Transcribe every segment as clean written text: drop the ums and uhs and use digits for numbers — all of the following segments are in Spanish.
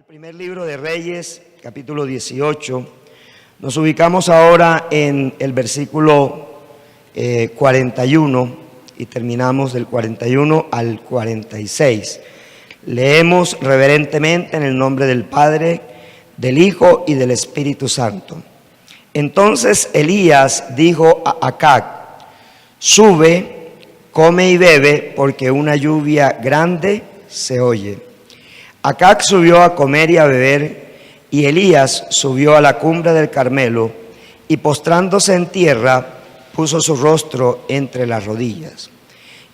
Primer libro de Reyes, capítulo 18. Nos ubicamos ahora en el versículo 41 y terminamos del 41 al 46. Leemos reverentemente en el nombre del Padre, del Hijo y del Espíritu Santo. Entonces Elías dijo a Acab: sube, come y bebe, porque una lluvia grande se oye. Acab subió a comer y a beber, y Elías subió a la cumbre del Carmelo, y postrándose en tierra, puso su rostro entre las rodillas.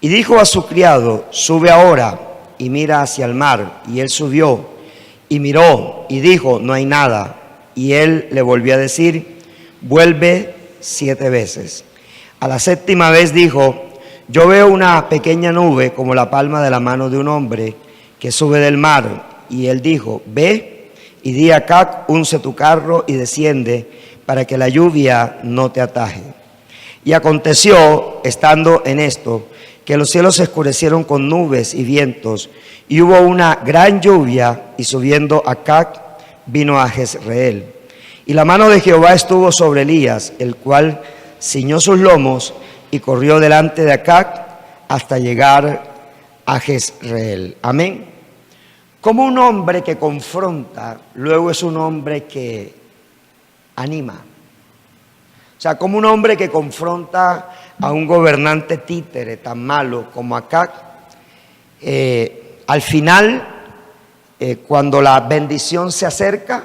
Y dijo a su criado: sube ahora y mira hacia el mar. Y él subió y miró y dijo: no hay nada. Y él le volvió a decir: vuelve 7 veces. A la 7ª vez dijo: yo veo una pequeña nube como la palma de la mano de un hombre que sube del mar. Y él dijo: ve y di a Acab: unce tu carro y desciende, para que la lluvia no te ataje. Y aconteció, estando en esto, que los cielos se oscurecieron con nubes y vientos, y hubo una gran lluvia, y subiendo Acab vino a Jezreel. Y la mano de Jehová estuvo sobre Elías, el cual ciñó sus lomos y corrió delante de Acab hasta llegar a Jezreel. Amén. Como un hombre que confronta, luego es un hombre que anima. O sea, como un hombre que confronta a un gobernante títere tan malo como Acab, al final, cuando la bendición se acerca,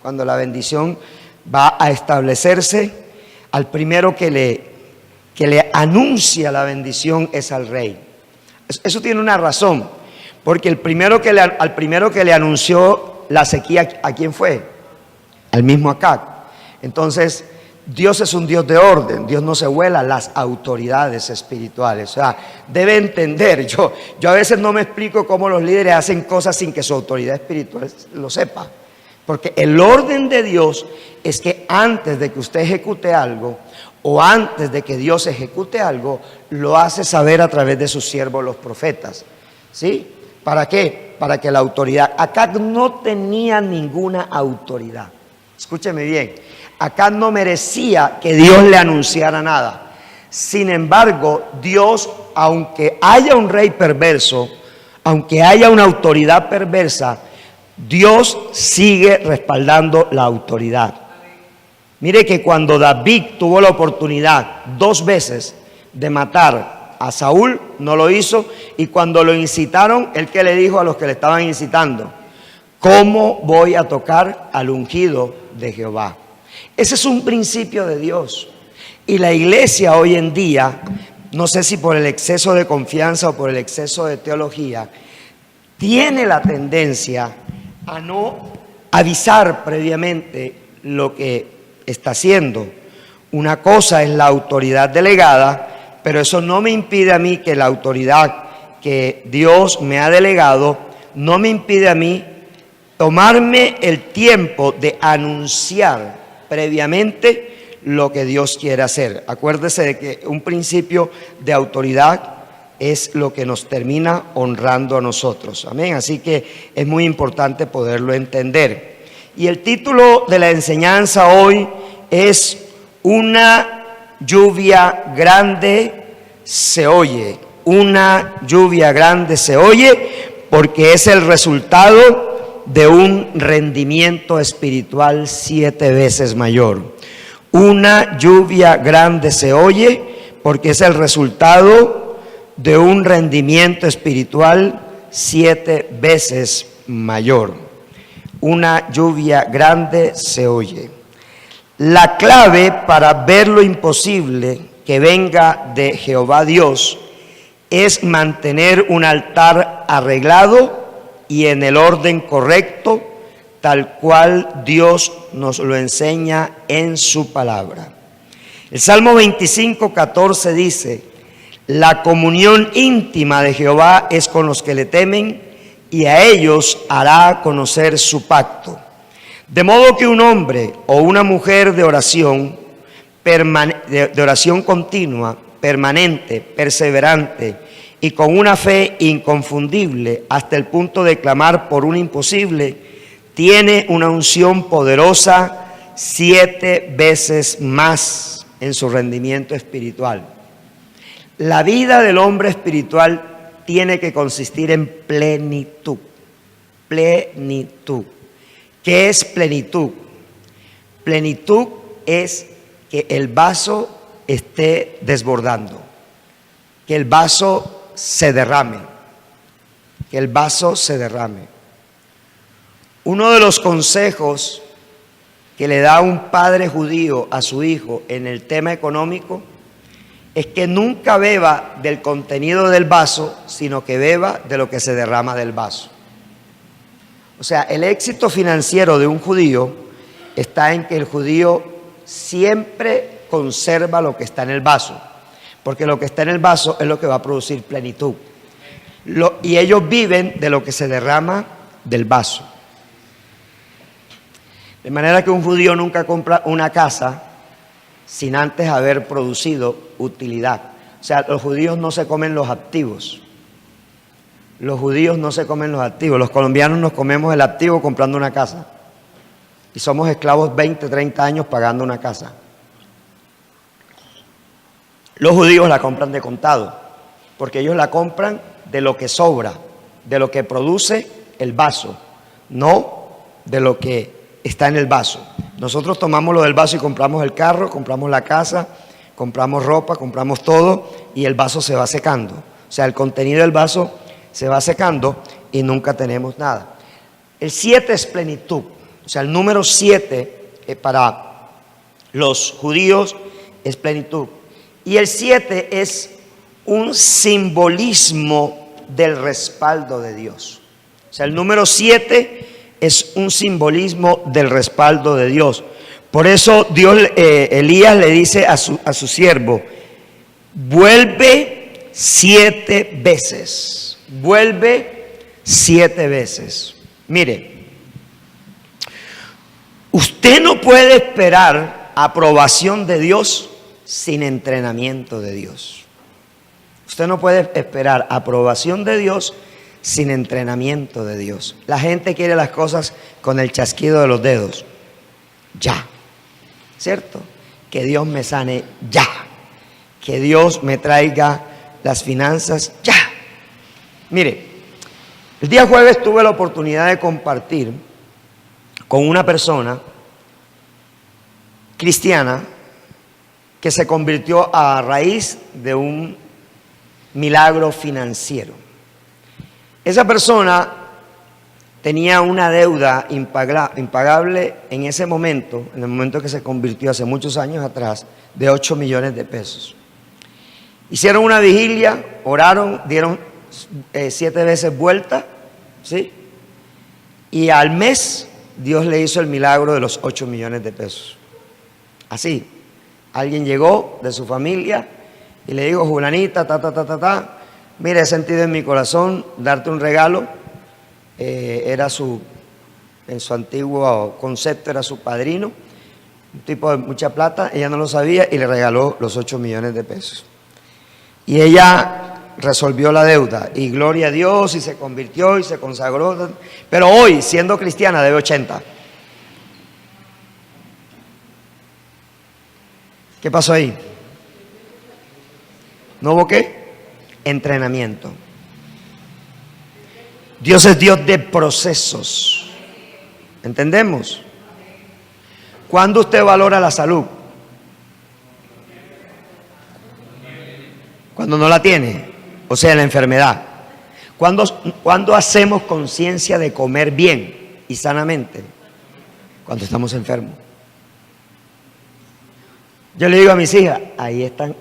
cuando la bendición va a establecerse, al primero que le anuncia la bendición es al rey. Eso tiene una razón, porque al primero que le anunció la sequía, ¿a quién fue? Al mismo Acab. Entonces, Dios es un Dios de orden, Dios no se vuela las autoridades espirituales. O sea, debe entender, yo a veces no me explico cómo los líderes hacen cosas sin que su autoridad espiritual lo sepa. Porque el orden de Dios es que antes de que usted ejecute algo, o antes de que Dios ejecute algo, lo hace saber a través de sus siervos los profetas. ¿Sí? ¿Para qué? Para que la autoridad... Acab no tenía ninguna autoridad. Escúcheme bien. Acab no merecía que Dios le anunciara nada. Sin embargo, Dios, aunque haya un rey perverso, aunque haya una autoridad perversa, Dios sigue respaldando la autoridad. Mire que cuando David tuvo la oportunidad 2 veces de matar a Saúl, no lo hizo, y cuando lo incitaron, ¿él qué le dijo a los que le estaban incitando? ¿Cómo voy a tocar al ungido de Jehová? Ese es un principio de Dios. Y la iglesia hoy en día, no sé si por el exceso de confianza o por el exceso de teología, tiene la tendencia a no avisar previamente lo que está haciendo. Una cosa es la autoridad delegada, pero eso no me impide a mí que la autoridad que Dios me ha delegado, no me impide a mí tomarme el tiempo de anunciar previamente lo que Dios quiere hacer. Acuérdese de que un principio de autoridad es lo que nos termina honrando a nosotros. Amén. Así que es muy importante poderlo entender. Y el título de la enseñanza hoy es: una lluvia grande se oye. Una lluvia grande se oye, porque es el resultado de un rendimiento espiritual 7 veces mayor. Una lluvia grande se oye, porque es el resultado de un rendimiento espiritual 7 veces mayor. Una lluvia grande se oye. La clave para ver lo imposible que venga de Jehová Dios es mantener un altar arreglado y en el orden correcto, tal cual Dios nos lo enseña en su palabra. El Salmo 25:14 dice: la comunión íntima de Jehová es con los que le temen, y a ellos hará conocer su pacto. De modo que un hombre o una mujer de oración continua, permanente, perseverante y con una fe inconfundible hasta el punto de clamar por un imposible, tiene una unción poderosa 7 veces más en su rendimiento espiritual. La vida del hombre espiritual tiene que consistir en plenitud. Plenitud. ¿Qué es plenitud? Plenitud es que el vaso esté desbordando, que el vaso se derrame, que el vaso se derrame. Uno de los consejos que le da un padre judío a su hijo en el tema económico es que nunca beba del contenido del vaso, sino que beba de lo que se derrama del vaso. O sea, el éxito financiero de un judío está en que el judío siempre conserva lo que está en el vaso, porque lo que está en el vaso es lo que va a producir plenitud. Y ellos viven de lo que se derrama del vaso. De manera que un judío nunca compra una casa sin antes haber producido utilidad. O sea, los judíos no se comen los activos. Los judíos no se comen los activos. Los colombianos nos comemos el activo comprando una casa. Y somos esclavos 20, 30 años pagando una casa. Los judíos la compran de contado, porque ellos la compran de lo que sobra, de lo que produce el vaso, no de lo que está en el vaso. Nosotros tomamos lo del vaso y compramos el carro, compramos la casa, compramos ropa, compramos todo y el vaso se va secando. O sea, el contenido del vaso se va secando y nunca tenemos nada. El 7 es plenitud. O sea, el número 7 para los judíos es plenitud. Y el 7 es un simbolismo del respaldo de Dios. O sea, el número 7 es un simbolismo del respaldo de Dios. Por eso Elías le dice a su siervo, vuelve 7 veces. Vuelve 7 veces. Mire, usted no puede esperar aprobación de Dios sin entrenamiento de Dios. Usted no puede esperar aprobación de Dios sin entrenamiento de Dios. La gente quiere las cosas con el chasquido de los dedos. Ya. ¿Cierto? Que Dios me sane ya. Que Dios me traiga las finanzas ya. Mire, el día jueves tuve la oportunidad de compartir con una persona cristiana que se convirtió a raíz de un milagro financiero. Esa persona tenía una deuda impagable en ese momento, en el momento que se convirtió hace muchos años atrás, de 8 millones de pesos. Hicieron una vigilia, oraron, dieron 7 veces vuelta, ¿sí? Y al mes Dios le hizo el milagro de los 8 millones de pesos. Así, alguien llegó de su familia y le dijo, Julanita, mire, he sentido en mi corazón darte un regalo. En su antiguo concepto era su padrino, un tipo de mucha plata, ella no lo sabía y le regaló los 8 millones de pesos. Y ella resolvió la deuda y gloria a Dios y se convirtió y se consagró, pero hoy siendo cristiana debe 80. ¿Qué pasó ahí? ¿No hubo qué? Entrenamiento. Dios es Dios de procesos. ¿Entendemos? ¿Cuándo usted valora la salud? Cuando no la tiene, o sea, la enfermedad. ¿Cuándo hacemos conciencia de comer bien y sanamente? Cuando estamos enfermos. Yo le digo a mis hijas, ahí están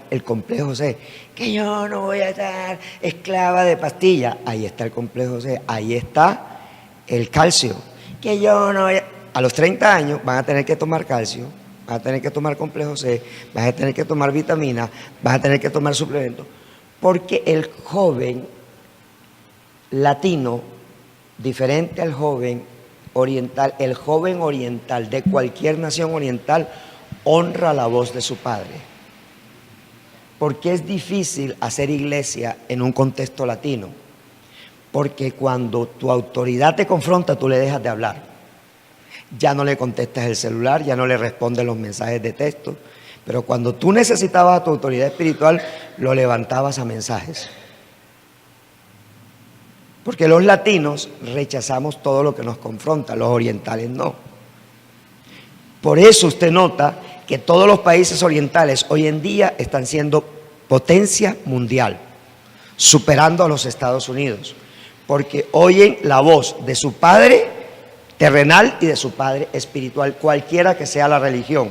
el complejo C, que yo no voy a estar esclava de pastillas. Ahí está el complejo C, ahí está el calcio, que yo no voy a los 30 años van a tener que tomar calcio, van a tener que tomar complejo C, van a tener que tomar vitaminas, van a tener que tomar suplementos, porque el joven latino, diferente al joven oriental, el joven oriental de cualquier nación oriental honra la voz de su padre. Porque es difícil hacer iglesia en un contexto latino. Porque cuando tu autoridad te confronta, tú le dejas de hablar. Ya no le contestas el celular, ya no le respondes los mensajes de texto. Pero cuando tú necesitabas a tu autoridad espiritual, lo levantabas a mensajes. Porque los latinos rechazamos todo lo que nos confronta, los orientales no. Por eso usted nota que todos los países orientales hoy en día están siendo potencia mundial, superando a los Estados Unidos, porque oyen la voz de su padre terrenal y de su padre espiritual, cualquiera que sea la religión,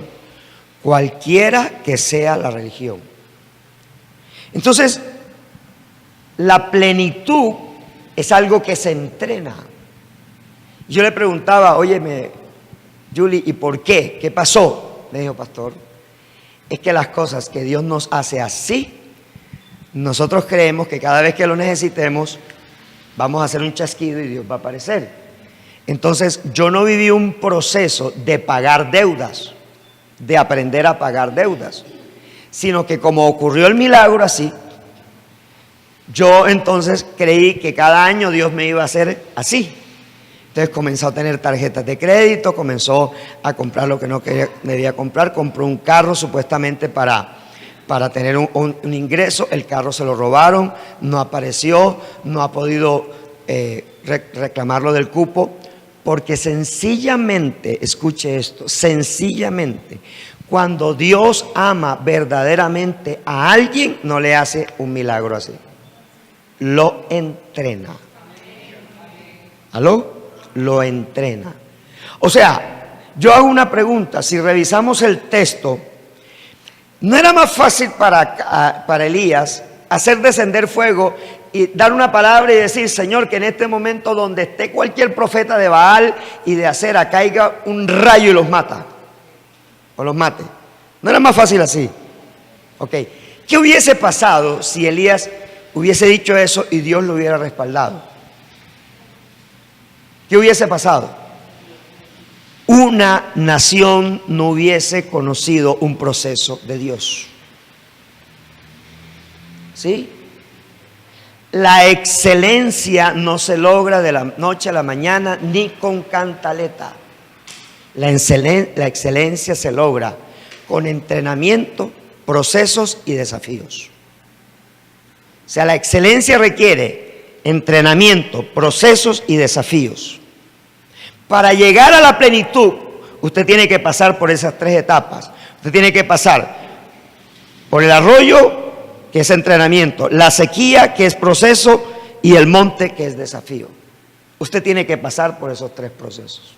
cualquiera que sea la religión. Entonces, la plenitud es algo que se entrena. Yo le preguntaba, óyeme, Julie, ¿y por qué? ¿Qué pasó? Me dijo, pastor, es que las cosas que Dios nos hace así, nosotros creemos que cada vez que lo necesitemos, vamos a hacer un chasquido y Dios va a aparecer. Entonces, yo no viví un proceso de pagar deudas, de aprender a pagar deudas, sino que como ocurrió el milagro así, yo entonces creí que cada año Dios me iba a hacer así. Entonces comenzó a tener tarjetas de crédito, comenzó a comprar lo que no debía comprar, compró un carro supuestamente para tener un ingreso, el carro se lo robaron, no apareció, no ha podido reclamarlo del cupo, porque sencillamente, escuche esto, sencillamente, cuando Dios ama verdaderamente a alguien, no le hace un milagro así, lo entrena. ¿Aló? Lo entrena. O sea, yo hago una pregunta, si revisamos el texto, ¿no era más fácil para Elías hacer descender fuego y dar una palabra y decir, Señor, que en este momento donde esté cualquier profeta de Baal y de Acera caiga un rayo y los mata? O los mate. ¿No era más fácil así? Ok. ¿Qué hubiese pasado si Elías hubiese dicho eso y Dios lo hubiera respaldado? ¿Qué hubiese pasado? Una nación no hubiese conocido un proceso de Dios. ¿Sí? La excelencia no se logra de la noche a la mañana ni con cantaleta. La excelencia se logra con entrenamiento, procesos y desafíos. O sea, la excelencia requiere entrenamiento, procesos y desafíos. Para llegar a la plenitud, usted tiene que pasar por esas tres etapas. Usted tiene que pasar por el arroyo, que es entrenamiento, la sequía, que es proceso, y el monte, que es desafío. Usted tiene que pasar por esos tres procesos.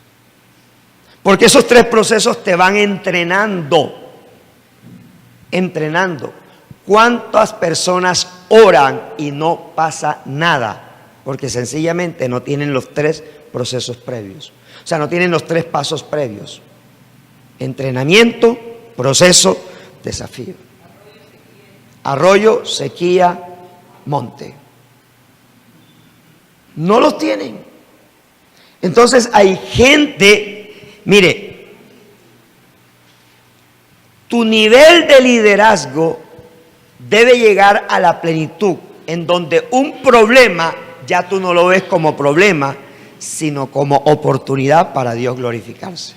Porque esos tres procesos te van entrenando. ¿Cuántas personas oran y no pasa nada? Porque sencillamente no tienen los tres procesos previos. O sea, no tienen los tres pasos previos. Entrenamiento, proceso, desafío. Arroyo, sequía, monte. No los tienen. Entonces hay gente, mire, tu nivel de liderazgo debe llegar a la plenitud, en donde un problema ya tú no lo ves como problema, sino como oportunidad para Dios glorificarse.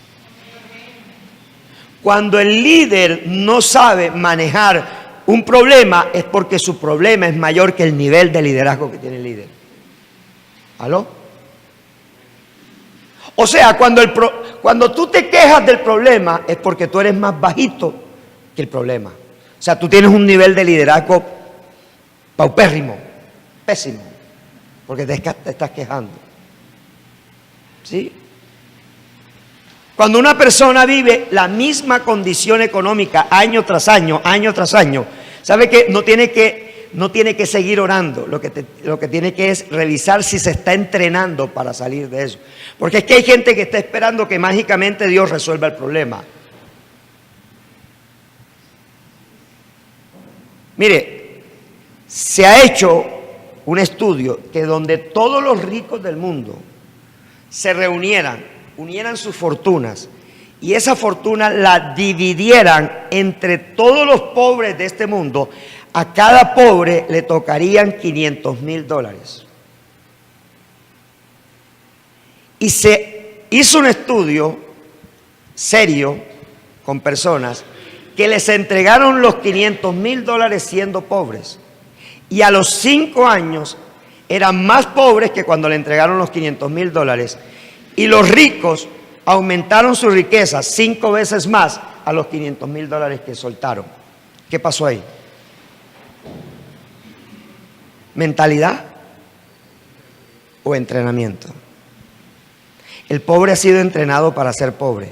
Cuando el líder no sabe manejar un problema, es porque su problema es mayor que el nivel de liderazgo que tiene el líder. ¿Aló? O sea, cuando tú te quejas del problema, es porque tú eres más bajito que el problema. O sea, tú tienes un nivel de liderazgo paupérrimo, pésimo, porque te estás quejando. ¿Sí? Cuando una persona vive la misma condición económica año tras año, ¿sabe qué? No tiene que seguir orando, lo que tiene que es revisar si se está entrenando para salir de eso. Porque es que hay gente que está esperando que mágicamente Dios resuelva el problema. Mire, se ha hecho un estudio que donde todos los ricos del mundo se unieran sus fortunas y esa fortuna la dividieran entre todos los pobres de este mundo, a cada pobre le tocarían $500,000. Y se hizo un estudio serio con personas que les entregaron los $500,000 siendo pobres. Y a los 5 años eran más pobres que cuando le entregaron los $500,000. Y los ricos aumentaron su riqueza 5 veces más a los $500,000 que soltaron. ¿Qué pasó ahí? ¿Mentalidad o entrenamiento? El pobre ha sido entrenado para ser pobre.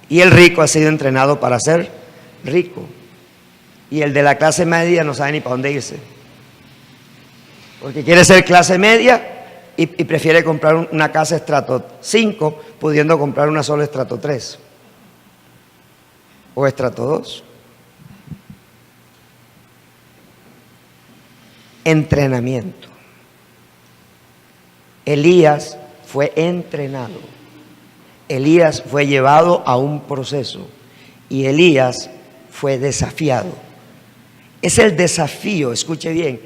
Y el rico ha sido entrenado para ser rico. Y el de la clase media no sabe ni para dónde irse. Porque quiere ser clase media y prefiere comprar una casa estrato 5, pudiendo comprar una sola estrato 3 o estrato 2. Entrenamiento. Elías fue entrenado. Elías fue llevado a un proceso y Elías fue desafiado. Es el desafío, escuche bien,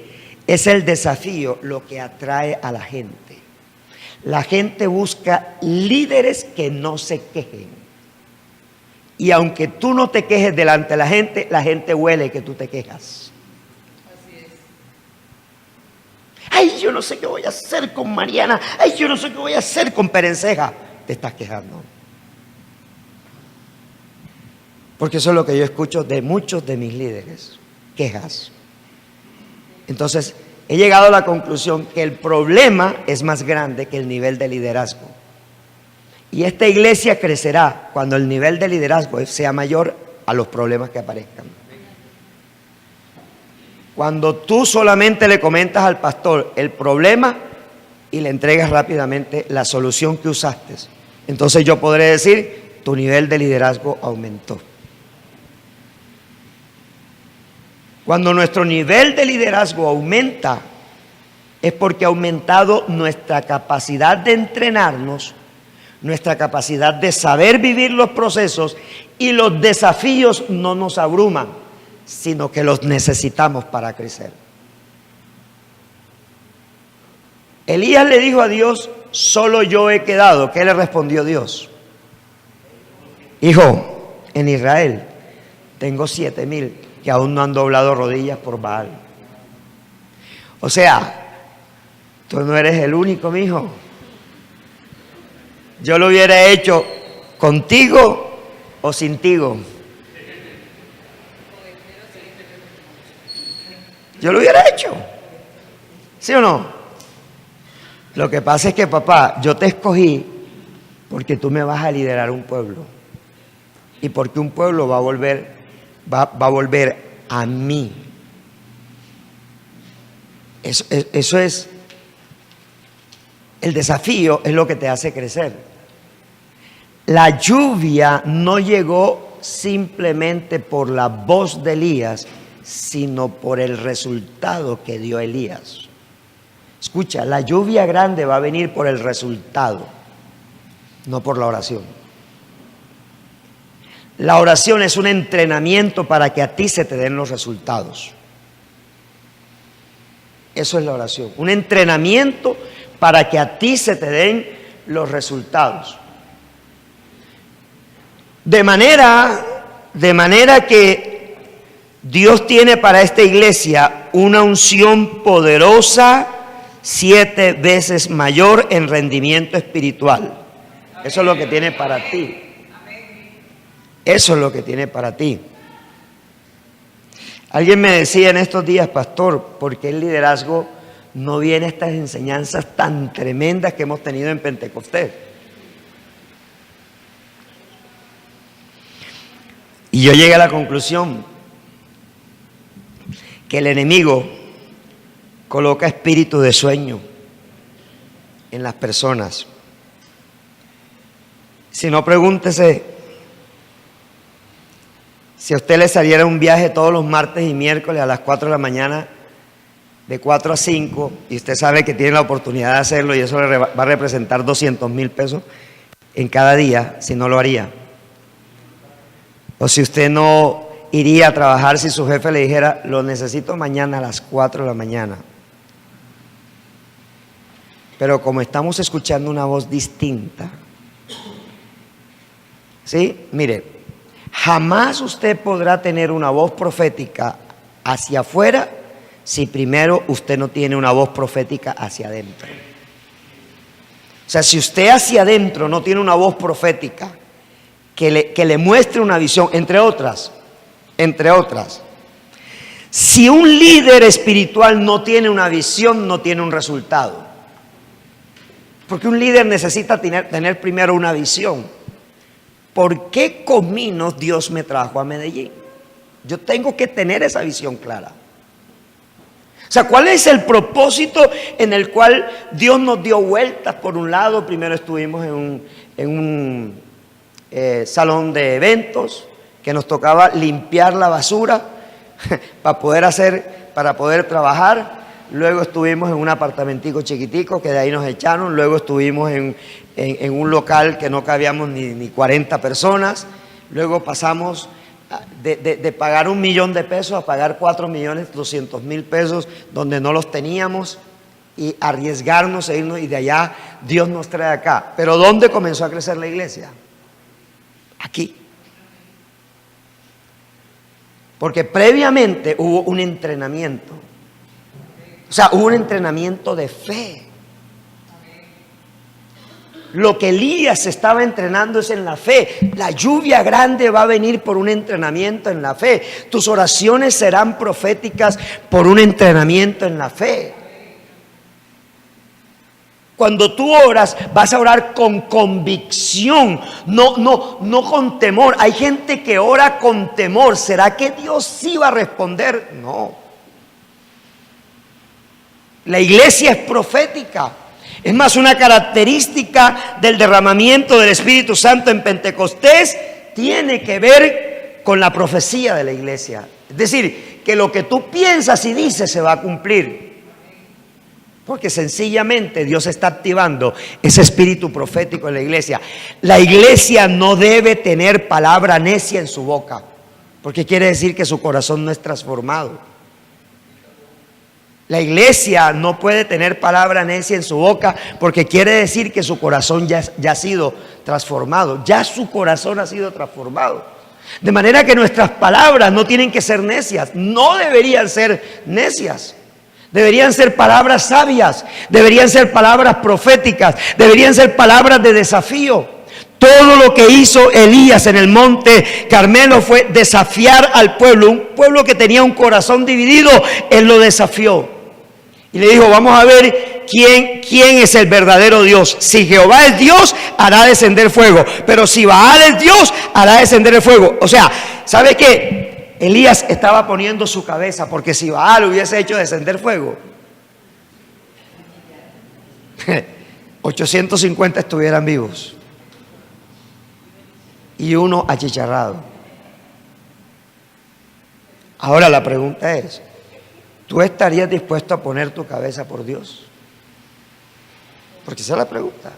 es el desafío lo que atrae a la gente. La gente busca líderes que no se quejen. Y aunque tú no te quejes delante de la gente huele que tú te quejas. Ay, yo no sé qué voy a hacer con Mariana. Ay, yo no sé qué voy a hacer con Perenceja. Te estás quejando. Porque eso es lo que yo escucho de muchos de mis líderes. Quejas. Entonces, he llegado a la conclusión que el problema es más grande que el nivel de liderazgo. Y esta iglesia crecerá cuando el nivel de liderazgo sea mayor a los problemas que aparezcan. Cuando tú solamente le comentas al pastor el problema y le entregas rápidamente la solución que usaste, entonces yo podré decir, tu nivel de liderazgo aumentó. Cuando nuestro nivel de liderazgo aumenta, es porque ha aumentado nuestra capacidad de entrenarnos, nuestra capacidad de saber vivir los procesos, y los desafíos no nos abruman, sino que los necesitamos para crecer. Elías le dijo a Dios, solo yo he quedado. ¿Qué le respondió Dios? Hijo, en Israel tengo 7,000 que aún no han doblado rodillas por Baal. O sea, tú no eres el único, mi hijo. Yo lo hubiera hecho contigo o sin tigo. Yo lo hubiera hecho. ¿Sí o no? Lo que pasa es que, papá, yo te escogí porque tú me vas a liderar un pueblo. Y porque un pueblo va a volver a mí. Eso es, el desafío es lo que te hace crecer. La lluvia no llegó simplemente por la voz de Elías, sino por el resultado que dio Elías. Escucha, la lluvia grande va a venir por el resultado, no por la oración. La oración es un entrenamiento para que a ti se te den los resultados. Eso es la oración, un entrenamiento para que a ti se te den los resultados. De manera que Dios tiene para esta iglesia una unción poderosa 7 veces mayor en rendimiento espiritual. Eso es lo que tiene para ti. Eso es lo que tiene para ti. Alguien me decía en estos días, pastor, ¿por qué el liderazgo no viene a estas enseñanzas tan tremendas que hemos tenido en Pentecostés? Y yo llegué a la conclusión que el enemigo coloca espíritu de sueño en las personas. Si no, pregúntese, si a usted le saliera un viaje todos los martes y miércoles a las 4 de la mañana, de 4 a 5, y usted sabe que tiene la oportunidad de hacerlo y eso le va a representar 200,000 pesos en cada día, si no lo haría. O si usted no iría a trabajar si su jefe le dijera, lo necesito mañana a las 4 de la mañana. pero como estamos escuchando una voz distinta, ¿sí? Mire, jamás usted podrá tener una voz profética hacia afuera si primero usted no tiene una voz profética hacia adentro. O sea, si usted hacia adentro no tiene una voz profética que le muestre una visión, entre otras, si un líder espiritual no tiene una visión, no tiene un resultado. Porque un líder necesita tener primero una visión. ¿Por qué Cominos Dios me trajo a Medellín? Yo tengo que tener esa visión clara. O sea, ¿cuál es el propósito en el cual Dios nos dio vueltas? Por un lado, primero estuvimos en un salón de eventos que nos tocaba limpiar la basura para poder trabajar. Luego estuvimos en un apartamentico chiquitico que de ahí nos echaron. Luego estuvimos en un local que no cabíamos ni 40 personas. Luego pasamos de pagar $1 millón a pagar 4.200.000 pesos donde no los teníamos, y arriesgarnos e irnos, y de allá Dios nos trae acá. Pero ¿dónde comenzó a crecer la iglesia? Aquí. Porque previamente hubo un entrenamiento. O sea, hubo un entrenamiento de fe. Lo que Elías estaba entrenando es en la fe. La lluvia grande va a venir por un entrenamiento en la fe. Tus oraciones serán proféticas por un entrenamiento en la fe. Cuando tú oras, vas a orar con convicción, no con temor. Hay gente que ora con temor. ¿Será que Dios sí va a responder? No. La iglesia es profética. Es más, una característica del derramamiento del Espíritu Santo en Pentecostés tiene que ver con la profecía de la iglesia. Es decir, que lo que tú piensas y dices se va a cumplir. Porque sencillamente Dios está activando ese espíritu profético en la iglesia. La iglesia no debe tener palabra necia en su boca, porque quiere decir que su corazón no es transformado. La iglesia no puede tener palabra necia en su boca, porque quiere decir que su corazón ya ha sido transformado. Ya su corazón ha sido transformado. De manera que nuestras palabras no tienen que ser necias. No deberían ser necias. Deberían ser palabras sabias. Deberían ser palabras proféticas. Deberían ser palabras de desafío. Todo lo que hizo Elías en el monte Carmelo fue desafiar al pueblo. Un pueblo que tenía un corazón dividido, él lo desafió. Y le dijo, vamos a ver quién es el verdadero Dios. Si Jehová es Dios, hará descender fuego. Pero si Baal es Dios, hará descender el fuego. O sea, ¿sabe qué? Elías estaba poniendo su cabeza, porque si Baal hubiese hecho descender fuego, 850 estuvieran vivos y uno achicharrado. Ahora la pregunta es, ¿tú estarías dispuesto a poner tu cabeza por Dios? Porque esa es la pregunta.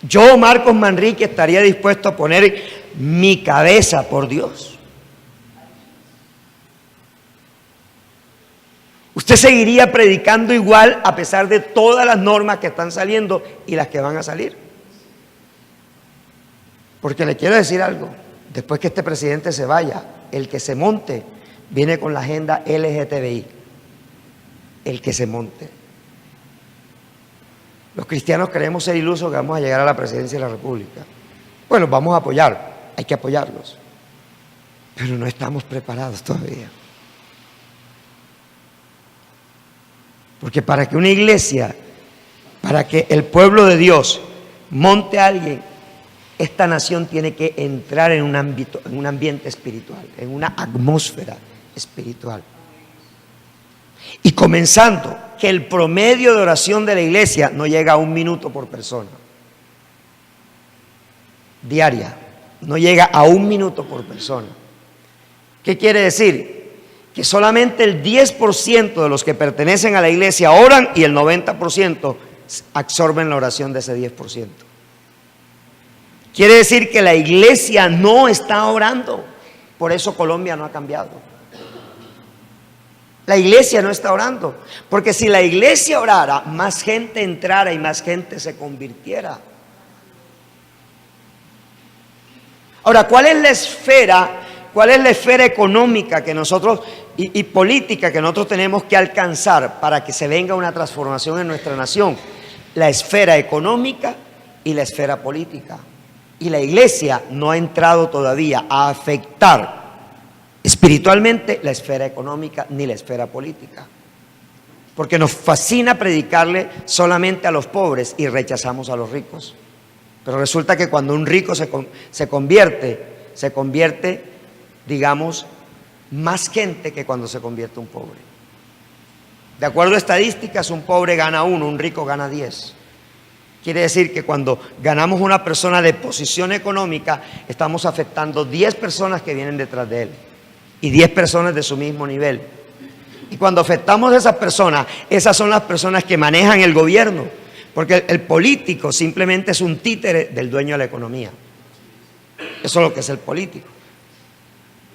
Yo, Marcos Manrique, estaría dispuesto a poner mi cabeza por Dios. Usted seguiría predicando igual a pesar de todas las normas que están saliendo y las que van a salir. Porque le quiero decir algo, después que este presidente se vaya, el que se monte viene con la agenda LGTBI. El que se monte. Los cristianos creemos ser ilusos que vamos a llegar a la presidencia de la República. Bueno, vamos a apoyar, hay que apoyarlos. Pero no estamos preparados todavía. Porque para que una iglesia, para que el pueblo de Dios monte a alguien, esta nación tiene que entrar en un ámbito, en un ambiente espiritual, en una atmósfera espiritual. Y comenzando, que el promedio de oración de la iglesia no llega a 1 minuto por persona. Diaria, no llega a 1 minuto por persona. ¿Qué quiere decir? Que solamente el 10% de los que pertenecen a la iglesia oran y el 90% absorben la oración de ese 10%. Quiere decir que la iglesia no está orando. Por eso Colombia no ha cambiado. La iglesia no está orando, porque si la iglesia orara, más gente entrara y más gente se convirtiera. Ahora, ¿cuál es la esfera? ¿Cuál es la esfera económica que nosotros y política que nosotros tenemos que alcanzar para que se venga una transformación en nuestra nación? La esfera económica y la esfera política. Y la iglesia no ha entrado todavía a afectar espiritualmente la esfera económica ni la esfera política. Porque nos fascina predicarle solamente a los pobres y rechazamos a los ricos. Pero resulta que cuando un rico se convierte, digamos, más gente que cuando se convierte un pobre. De acuerdo a estadísticas, un pobre gana 1, un rico gana 10. Quiere decir que cuando ganamos una persona de posición económica, estamos afectando 10 personas que vienen detrás de él y 10 personas de su mismo nivel. Y cuando afectamos a esas personas, esas son las personas que manejan el gobierno, porque el político simplemente es un títere del dueño de la economía. Eso es lo que es el político.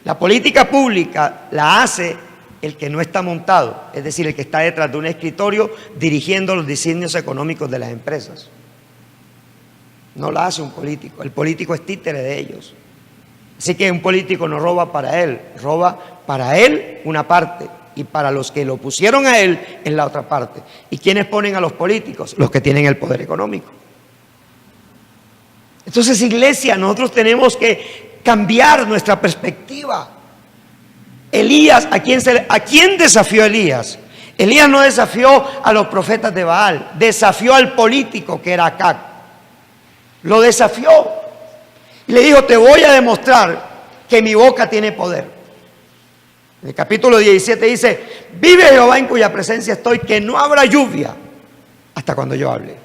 La política pública la hace el que no está montado, es decir, el que está detrás de un escritorio dirigiendo los diseños económicos de las empresas. No la hace un político, el político es títere de ellos. Así que un político no roba para él una parte, y para los que lo pusieron a él en la otra parte. ¿Y quiénes ponen a los políticos? Los que tienen el poder económico. Entonces, iglesia, nosotros tenemos que cambiar nuestra perspectiva. Elías, ¿a quién desafió Elías? Elías no desafió a los profetas de Baal, desafió al político que era Acab. Lo desafió y le dijo: te voy a demostrar que mi boca tiene poder. En el capítulo 17 dice: vive Jehová en cuya presencia estoy, que no habrá lluvia hasta cuando yo hable.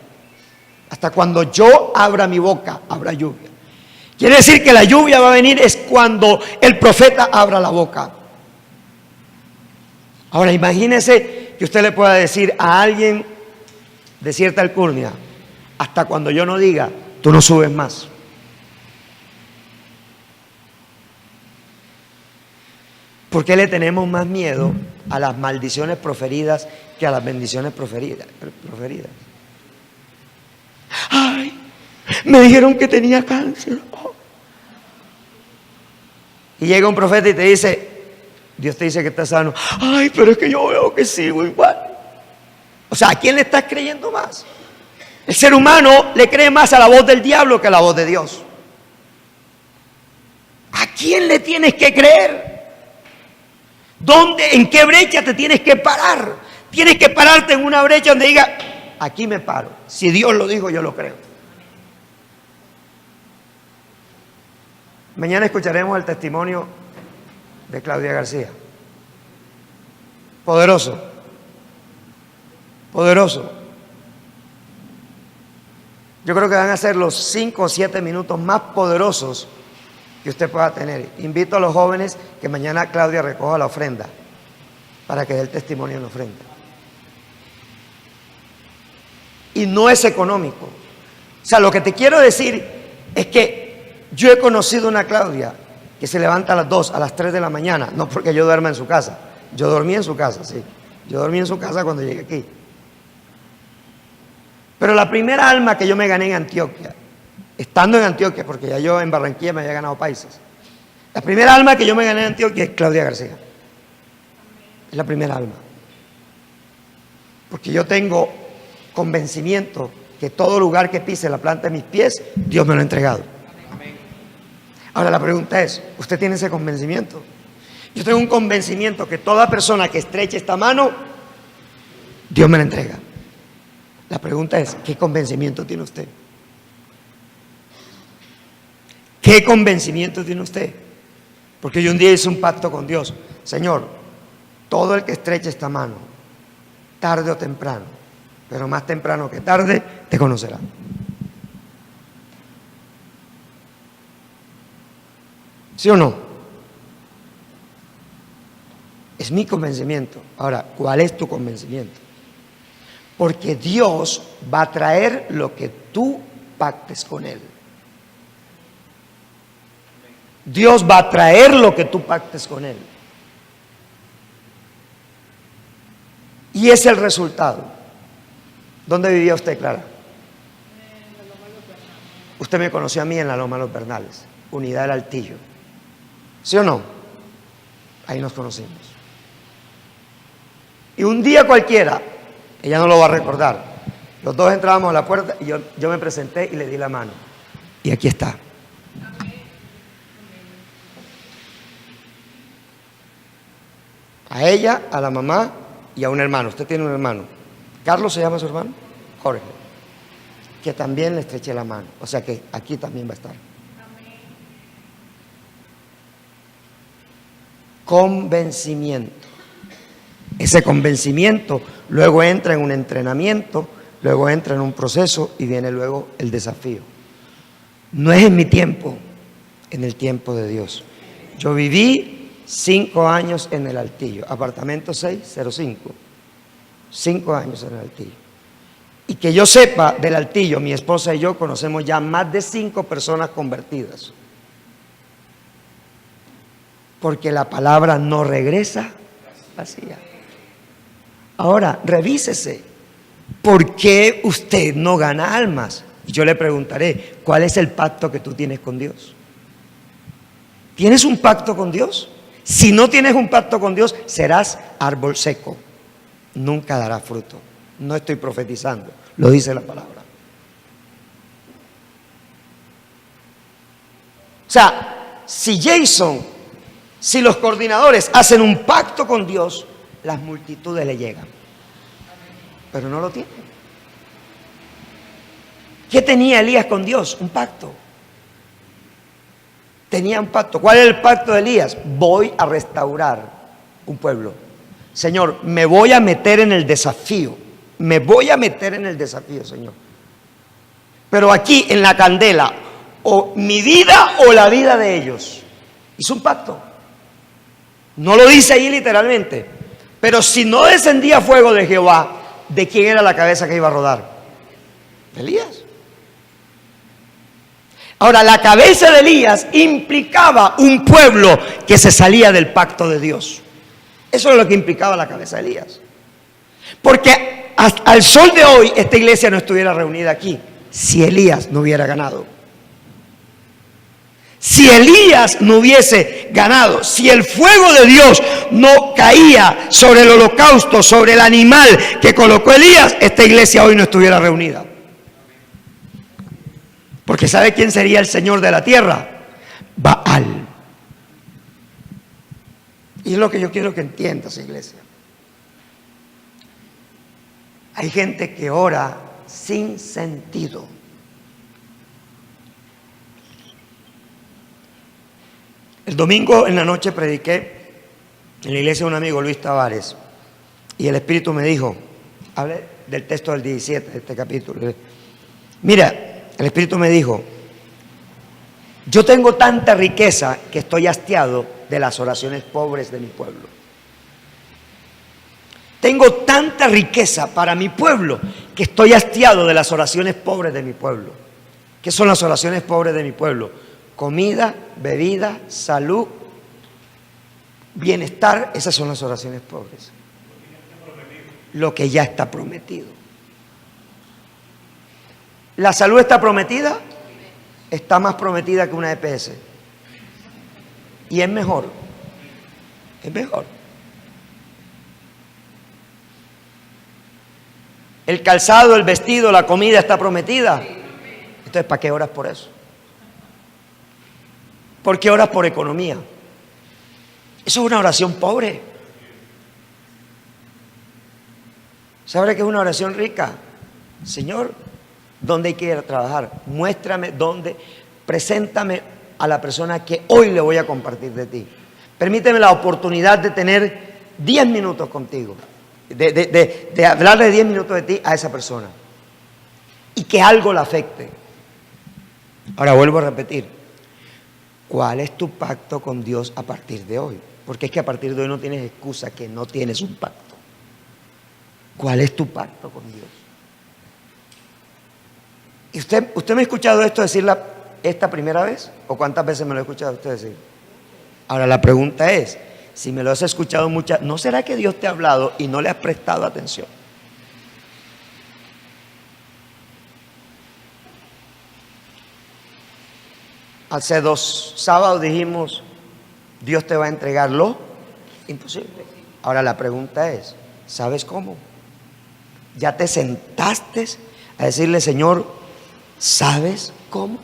Hasta cuando yo abra mi boca habrá lluvia. Quiere decir que la lluvia va a venir es cuando el profeta abra la boca. Ahora imagínese que usted le pueda decir a alguien de cierta alcurnia: hasta cuando yo no diga, tú no subes más. ¿Por qué le tenemos más miedo a las maldiciones proferidas que a las bendiciones proferidas? Ay, me dijeron que tenía cáncer. Oh. Y llega un profeta y te dice: Dios te dice que estás sano. Ay, pero es que yo veo que sigo igual. O sea, ¿a quién le estás creyendo más? El ser humano le cree más a la voz del diablo que a la voz de Dios. ¿A quién le tienes que creer? ¿Dónde, en qué brecha te tienes que parar? Tienes que pararte en una brecha donde diga: aquí me paro. Si Dios lo dijo, yo lo creo. Mañana escucharemos el testimonio de Claudia García. Poderoso. Poderoso. Yo creo que van a ser los 5 o 7 minutos más poderosos que usted pueda tener. Invito a los jóvenes que mañana Claudia recoja la ofrenda para que dé el testimonio en la ofrenda. Y no es económico. O sea, lo que te quiero decir es que yo he conocido una Claudia que se levanta a las 2, a las 3 de la mañana, no porque yo duerma en su casa. Yo dormí en su casa, sí. Yo dormí en su casa cuando llegué aquí. Pero la primera alma que yo me gané en Antioquia, estando en Antioquia, porque ya yo en Barranquilla me había ganado paisas, la primera alma que yo me gané en Antioquia es Claudia García. Es la primera alma. Porque yo tengo convencimiento que todo lugar que pise la planta de mis pies, Dios me lo ha entregado. Ahora la pregunta es: ¿usted tiene ese convencimiento? Yo tengo un convencimiento que toda persona que estreche esta mano, Dios me la entrega. La pregunta es: ¿qué convencimiento tiene usted? ¿Qué convencimiento tiene usted? Porque yo un día hice un pacto con Dios: Señor, todo el que estreche esta mano, tarde o temprano, pero más temprano que tarde, te conocerá. ¿Sí o no? Es mi convencimiento. Ahora, ¿cuál es tu convencimiento? Porque Dios va a traer lo que tú pactes con Él. Dios va a traer lo que tú pactes con Él. Y es el resultado. ¿Dónde vivía usted, Clara? Usted me conoció a mí en la Loma de los Bernales, Unidad del Altillo. ¿Sí o no? Ahí nos conocimos. Y un día cualquiera, ella no lo va a recordar, los dos entrábamos a la puerta y yo me presenté y le di la mano. Y aquí está. A ella, a la mamá y a un hermano. Usted tiene un hermano. ¿Carlos se llama su hermano? Jorge. Que también le estreché la mano. O sea que aquí también va a estar. Convencimiento. Ese convencimiento luego entra en un entrenamiento, luego entra en un proceso y viene luego el desafío. No es en mi tiempo, en el tiempo de Dios. Yo viví 5 años en el Altillo, apartamento 605, 5 años en el Altillo. Y que yo sepa del Altillo, mi esposa y yo conocemos ya más de 5 personas convertidas. Porque la palabra no regresa vacía. Ahora, revísese. ¿Por qué usted no gana almas? Y yo le preguntaré, ¿cuál es el pacto que tú tienes con Dios? ¿Tienes un pacto con Dios? Si no tienes un pacto con Dios, serás árbol seco. Nunca dará fruto. No estoy profetizando, lo dice la palabra. O sea, si los coordinadores hacen un pacto con Dios, las multitudes le llegan. Pero no lo tienen. ¿Qué tenía Elías con Dios? Un pacto. Tenía un pacto. ¿Cuál es el pacto de Elías? Voy a restaurar un pueblo. Señor, me voy a meter en el desafío. Me voy a meter en el desafío, Señor. Pero aquí en la candela, o mi vida o la vida de ellos. Hizo un pacto. No lo dice ahí literalmente. Pero si no descendía fuego de Jehová, ¿de quién era la cabeza que iba a rodar? De Elías. Ahora, la cabeza de Elías implicaba un pueblo que se salía del pacto de Dios. Eso es lo que implicaba la cabeza de Elías. Porque al sol de hoy esta iglesia no estuviera reunida aquí si Elías no hubiera ganado. Si Elías no hubiese ganado, si el fuego de Dios no caía sobre el holocausto, sobre el animal que colocó Elías, esta iglesia hoy no estuviera reunida. Porque ¿sabe quién sería el Señor de la tierra? Baal. Y es lo que yo quiero que entiendas, iglesia. Hay gente que ora sin sentido. El domingo en la noche prediqué en la iglesia de un amigo, Luis Tavares, y el Espíritu me dijo, hablé del texto del 17 de este capítulo. Mira, el Espíritu me dijo, yo tengo tanta riqueza que estoy hastiado de las oraciones pobres de mi pueblo. Tengo tanta riqueza para mi pueblo que estoy hastiado de las oraciones pobres de mi pueblo. ¿Qué son las oraciones pobres de mi pueblo? Comida, bebida, salud, bienestar, esas son las oraciones pobres. Lo que ya está prometido. ¿La salud está prometida? Está más prometida que una EPS. Y es mejor. Es mejor. El calzado, el vestido, la comida está prometida. Entonces, ¿para qué oras por eso? ¿Por qué oras por economía? Eso es una oración pobre. ¿Sabe qué es una oración rica? Señor, ¿dónde hay que ir a trabajar? Muéstrame dónde, preséntame a la persona que hoy le voy a compartir de ti. Permíteme la oportunidad de tener 10 minutos contigo, de hablarle 10 minutos de ti a esa persona y que algo la afecte. Ahora vuelvo a repetir. ¿Cuál es tu pacto con Dios a partir de hoy? Porque es que a partir de hoy no tienes excusa que no tienes un pacto. ¿Cuál es tu pacto con Dios? ¿Y usted me ha escuchado esto decirla esta primera vez? ¿O cuántas veces me lo ha escuchado usted decir? Ahora la pregunta es, si me lo has escuchado muchas, ¿no será que Dios te ha hablado y no le has prestado atención? Hace 2 sábados dijimos, Dios te va a entregar lo imposible. Ahora la pregunta es, ¿sabes cómo? ¿Ya te sentaste a decirle, Señor, ¿sabes cómo?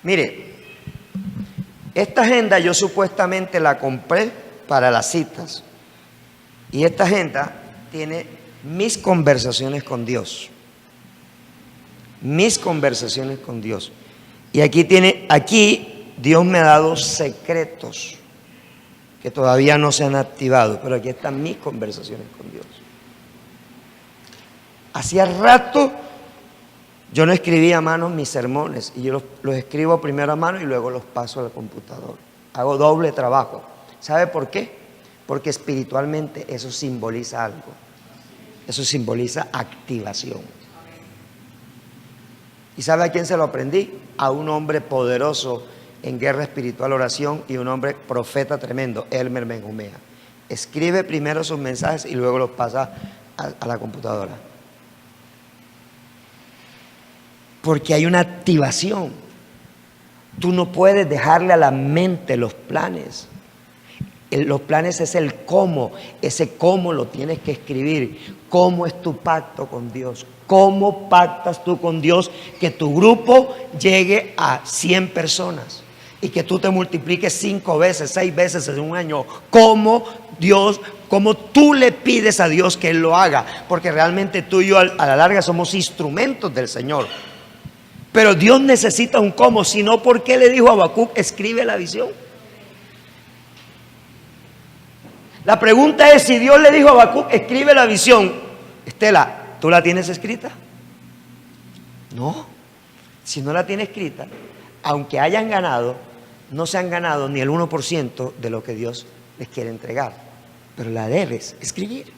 Mire, esta agenda yo supuestamente la compré para las citas. Y esta agenda tiene mis conversaciones con Dios. Mis conversaciones con Dios. Y aquí Dios me ha dado secretos que todavía no se han activado, pero aquí están mis conversaciones con Dios. Hacía rato yo no escribía a mano mis sermones, y yo los escribo primero a mano y luego los paso al computador. Hago doble trabajo. ¿Sabe por qué? Porque espiritualmente eso simboliza algo. Eso simboliza activación. ¿Y sabe a quién se lo aprendí? A un hombre poderoso en guerra espiritual, oración, y un hombre profeta tremendo, Elmer Benjumea. Escribe primero sus mensajes y luego los pasa a la computadora. Porque hay una activación. Tú no puedes dejarle a la mente los planes. Los planes es el cómo. Ese cómo lo tienes que escribir. ¿Cómo es tu pacto con Dios? ¿Cómo pactas tú con Dios que tu grupo llegue a 100 personas? Y que tú te multipliques 5 veces, 6 veces en un año. ¿Cómo tú le pides a Dios que Él lo haga? Porque realmente tú y yo a la larga somos instrumentos del Señor. Pero Dios necesita un cómo. Si no, ¿por qué le dijo a Habacuc, escribe la visión? La pregunta es, si Dios le dijo a Habacuc, escribe la visión, Estela, ¿tú la tienes escrita? No. Si no la tienes escrita, aunque hayan ganado, no se han ganado ni el 1% de lo que Dios les quiere entregar. Pero la debes escribir.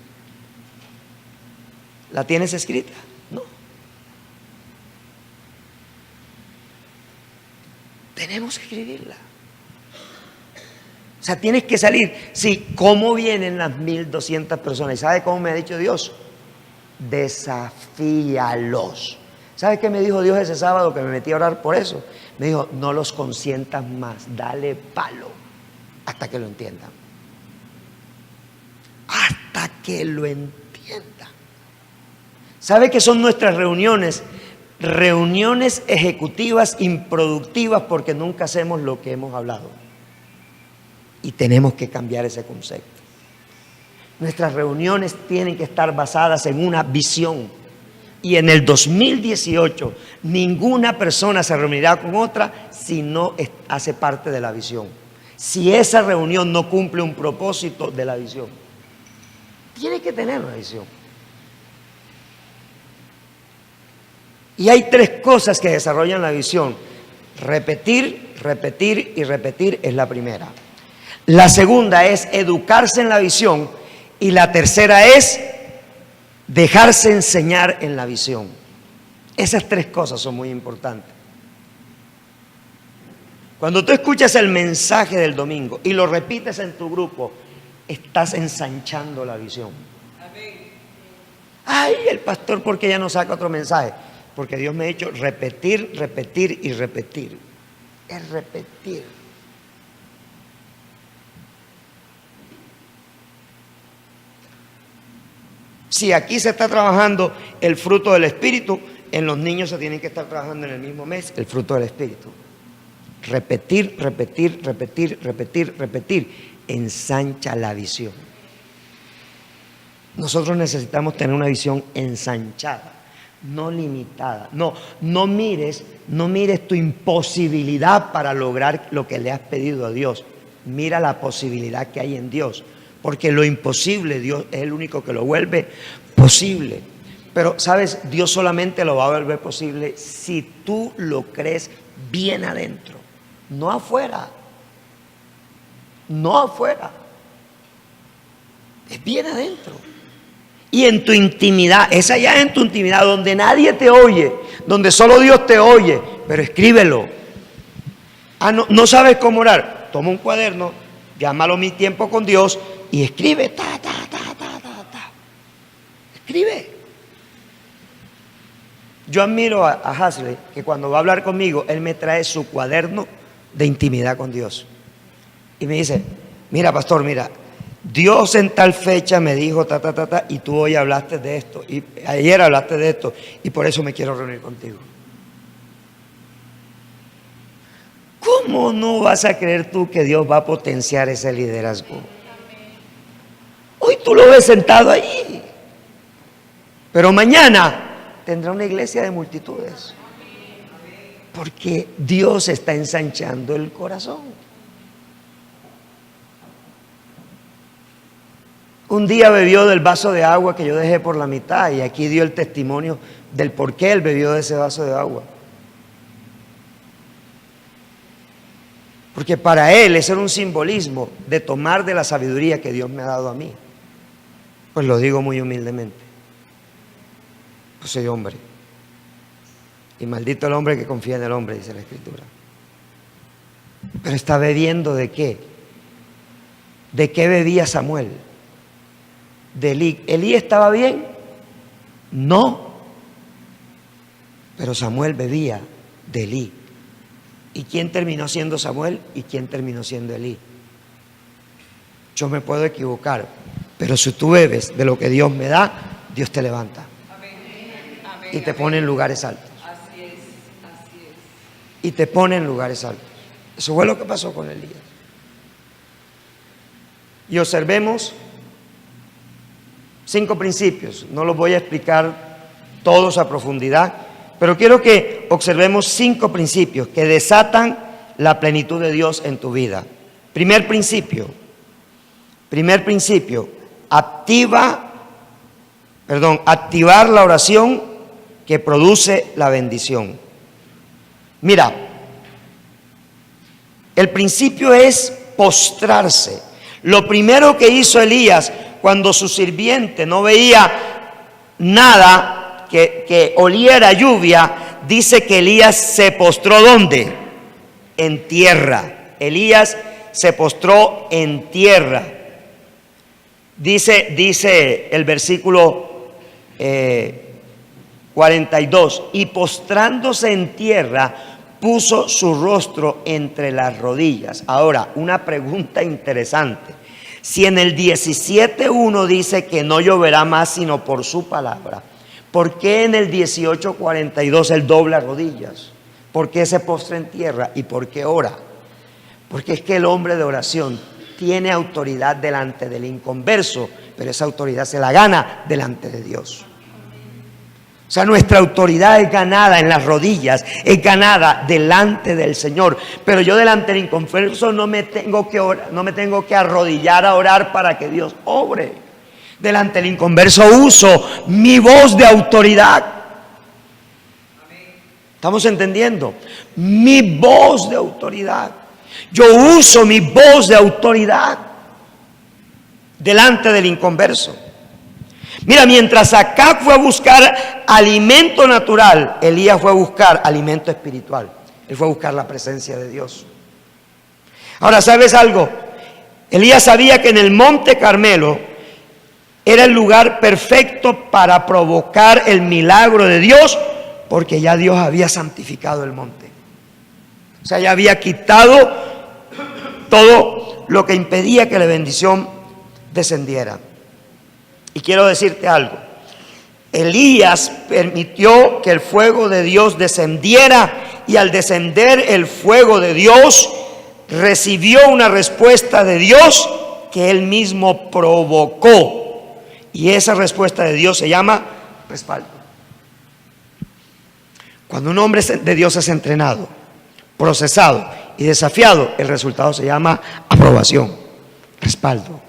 ¿La tienes escrita? No. Tenemos que escribirla. O sea, tienes que salir. Sí, ¿cómo vienen las 1200 personas? ¿Y sabe cómo me ha dicho Dios? Desafíalos. ¿Sabe qué me dijo Dios ese sábado que me metí a orar por eso? Me dijo, no los consientas más, dale palo hasta que lo entiendan. Hasta que lo entiendan. ¿Sabe qué son nuestras reuniones? Reuniones ejecutivas improductivas porque nunca hacemos lo que hemos hablado. Y tenemos que cambiar ese concepto. Nuestras reuniones tienen que estar basadas en una visión. Y en el 2018 ninguna persona se reunirá con otra si no hace parte de la visión. Si esa reunión no cumple un propósito de la visión. Tiene que tener una visión. Y hay 3 cosas que desarrollan la visión. Repetir, repetir y repetir es la primera. La segunda es educarse en la visión. Y la tercera es dejarse enseñar en la visión. Esas 3 cosas son muy importantes. Cuando tú escuchas el mensaje del domingo y lo repites en tu grupo, estás ensanchando la visión. Ay, el pastor, ¿por qué ya no saca otro mensaje? Porque Dios me ha dicho repetir, repetir y repetir. Es repetir. Si aquí se está trabajando el fruto del Espíritu, en los niños se tienen que estar trabajando en el mismo mes el fruto del Espíritu. Repetir, repetir, repetir, repetir, repetir. Ensancha la visión. Nosotros necesitamos tener una visión ensanchada, no limitada. No mires tu imposibilidad para lograr lo que le has pedido a Dios. Mira la posibilidad que hay en Dios. Porque lo imposible, Dios es el único que lo vuelve posible. Pero, ¿sabes? Dios solamente lo va a volver posible si tú lo crees bien adentro. No afuera. No afuera. Es bien adentro. Y en tu intimidad, es allá en tu intimidad, donde nadie te oye, donde solo Dios te oye. Pero escríbelo. No sabes cómo orar. Toma un cuaderno Llámalo mi tiempo con Dios y escribe, escribe. Yo admiro a Hasley, que cuando va a hablar conmigo, él me trae su cuaderno de intimidad con Dios. Y me dice, mira pastor, mira, Dios en tal fecha me dijo y tú hoy hablaste de esto, y ayer hablaste de esto, y por eso me quiero reunir contigo. ¿Cómo no vas a creer tú que Dios va a potenciar ese liderazgo? Hoy tú lo ves sentado ahí, pero mañana tendrá una iglesia de multitudes, porque Dios está ensanchando el corazón. Un día bebió del vaso de agua que yo dejé por la mitad, y aquí dio el testimonio del por qué él bebió de ese vaso de agua. Porque para él ese era un simbolismo de tomar de la sabiduría que Dios me ha dado a mí. Pues lo digo muy humildemente. Pues soy hombre. Y maldito el hombre que confía en el hombre, dice la Escritura. Pero está bebiendo ¿de qué? ¿De qué bebía Samuel? De Elí. ¿Elí estaba bien? No. Pero Samuel bebía de Elí. ¿Y quién terminó siendo Samuel? ¿Y quién terminó siendo Elí? Yo me puedo equivocar, pero si tú bebes de lo que Dios me da, Dios te levanta. Y te pone en lugares altos. Así es. Y te pone en lugares altos. Eso fue lo que pasó con Elías. Y observemos 5 principios. No los voy a explicar todos a profundidad, pero quiero que observemos 5 principios que desatan la plenitud de Dios en tu vida. Primer principio, activar la oración que produce la bendición. Mira, el principio es postrarse. Lo primero que hizo Elías cuando su sirviente no veía nada que oliera a lluvia, dice que Elías se postró ¿dónde? En tierra. Elías se postró en tierra. Dice el versículo 42, y postrándose en tierra, puso su rostro entre las rodillas. Ahora, una pregunta interesante. Si en el 17:1 dice que no lloverá más sino por su palabra, ¿por qué en el 18:42 él dobla rodillas? ¿Por qué se postra en tierra? ¿Y por qué ora? Porque es que el hombre de oración tiene autoridad delante del inconverso, pero esa autoridad se la gana delante de Dios. O sea, nuestra autoridad es ganada en las rodillas, es ganada delante del Señor. Pero yo delante del inconverso no me tengo que arrodillar a orar para que Dios obre. Delante del inconverso uso mi voz de autoridad. ¿Estamos entendiendo? Mi voz de autoridad. Yo uso mi voz de autoridad delante del inconverso. Mira, mientras Acab fue a buscar alimento natural, Elías fue a buscar alimento espiritual. Él fue a buscar la presencia de Dios. Ahora, ¿sabes algo? Elías sabía que en el monte Carmelo era el lugar perfecto para provocar el milagro de Dios, porque ya Dios había santificado el monte. O sea, ya había quitado todo lo que impedía que la bendición descendiera. Y quiero decirte algo. Elías permitió que el fuego de Dios descendiera, y al descender el fuego de Dios, recibió una respuesta de Dios que él mismo provocó. Y esa respuesta de Dios se llama respaldo. Cuando un hombre de Dios es entrenado, procesado y desafiado, el resultado se llama aprobación. Respaldo,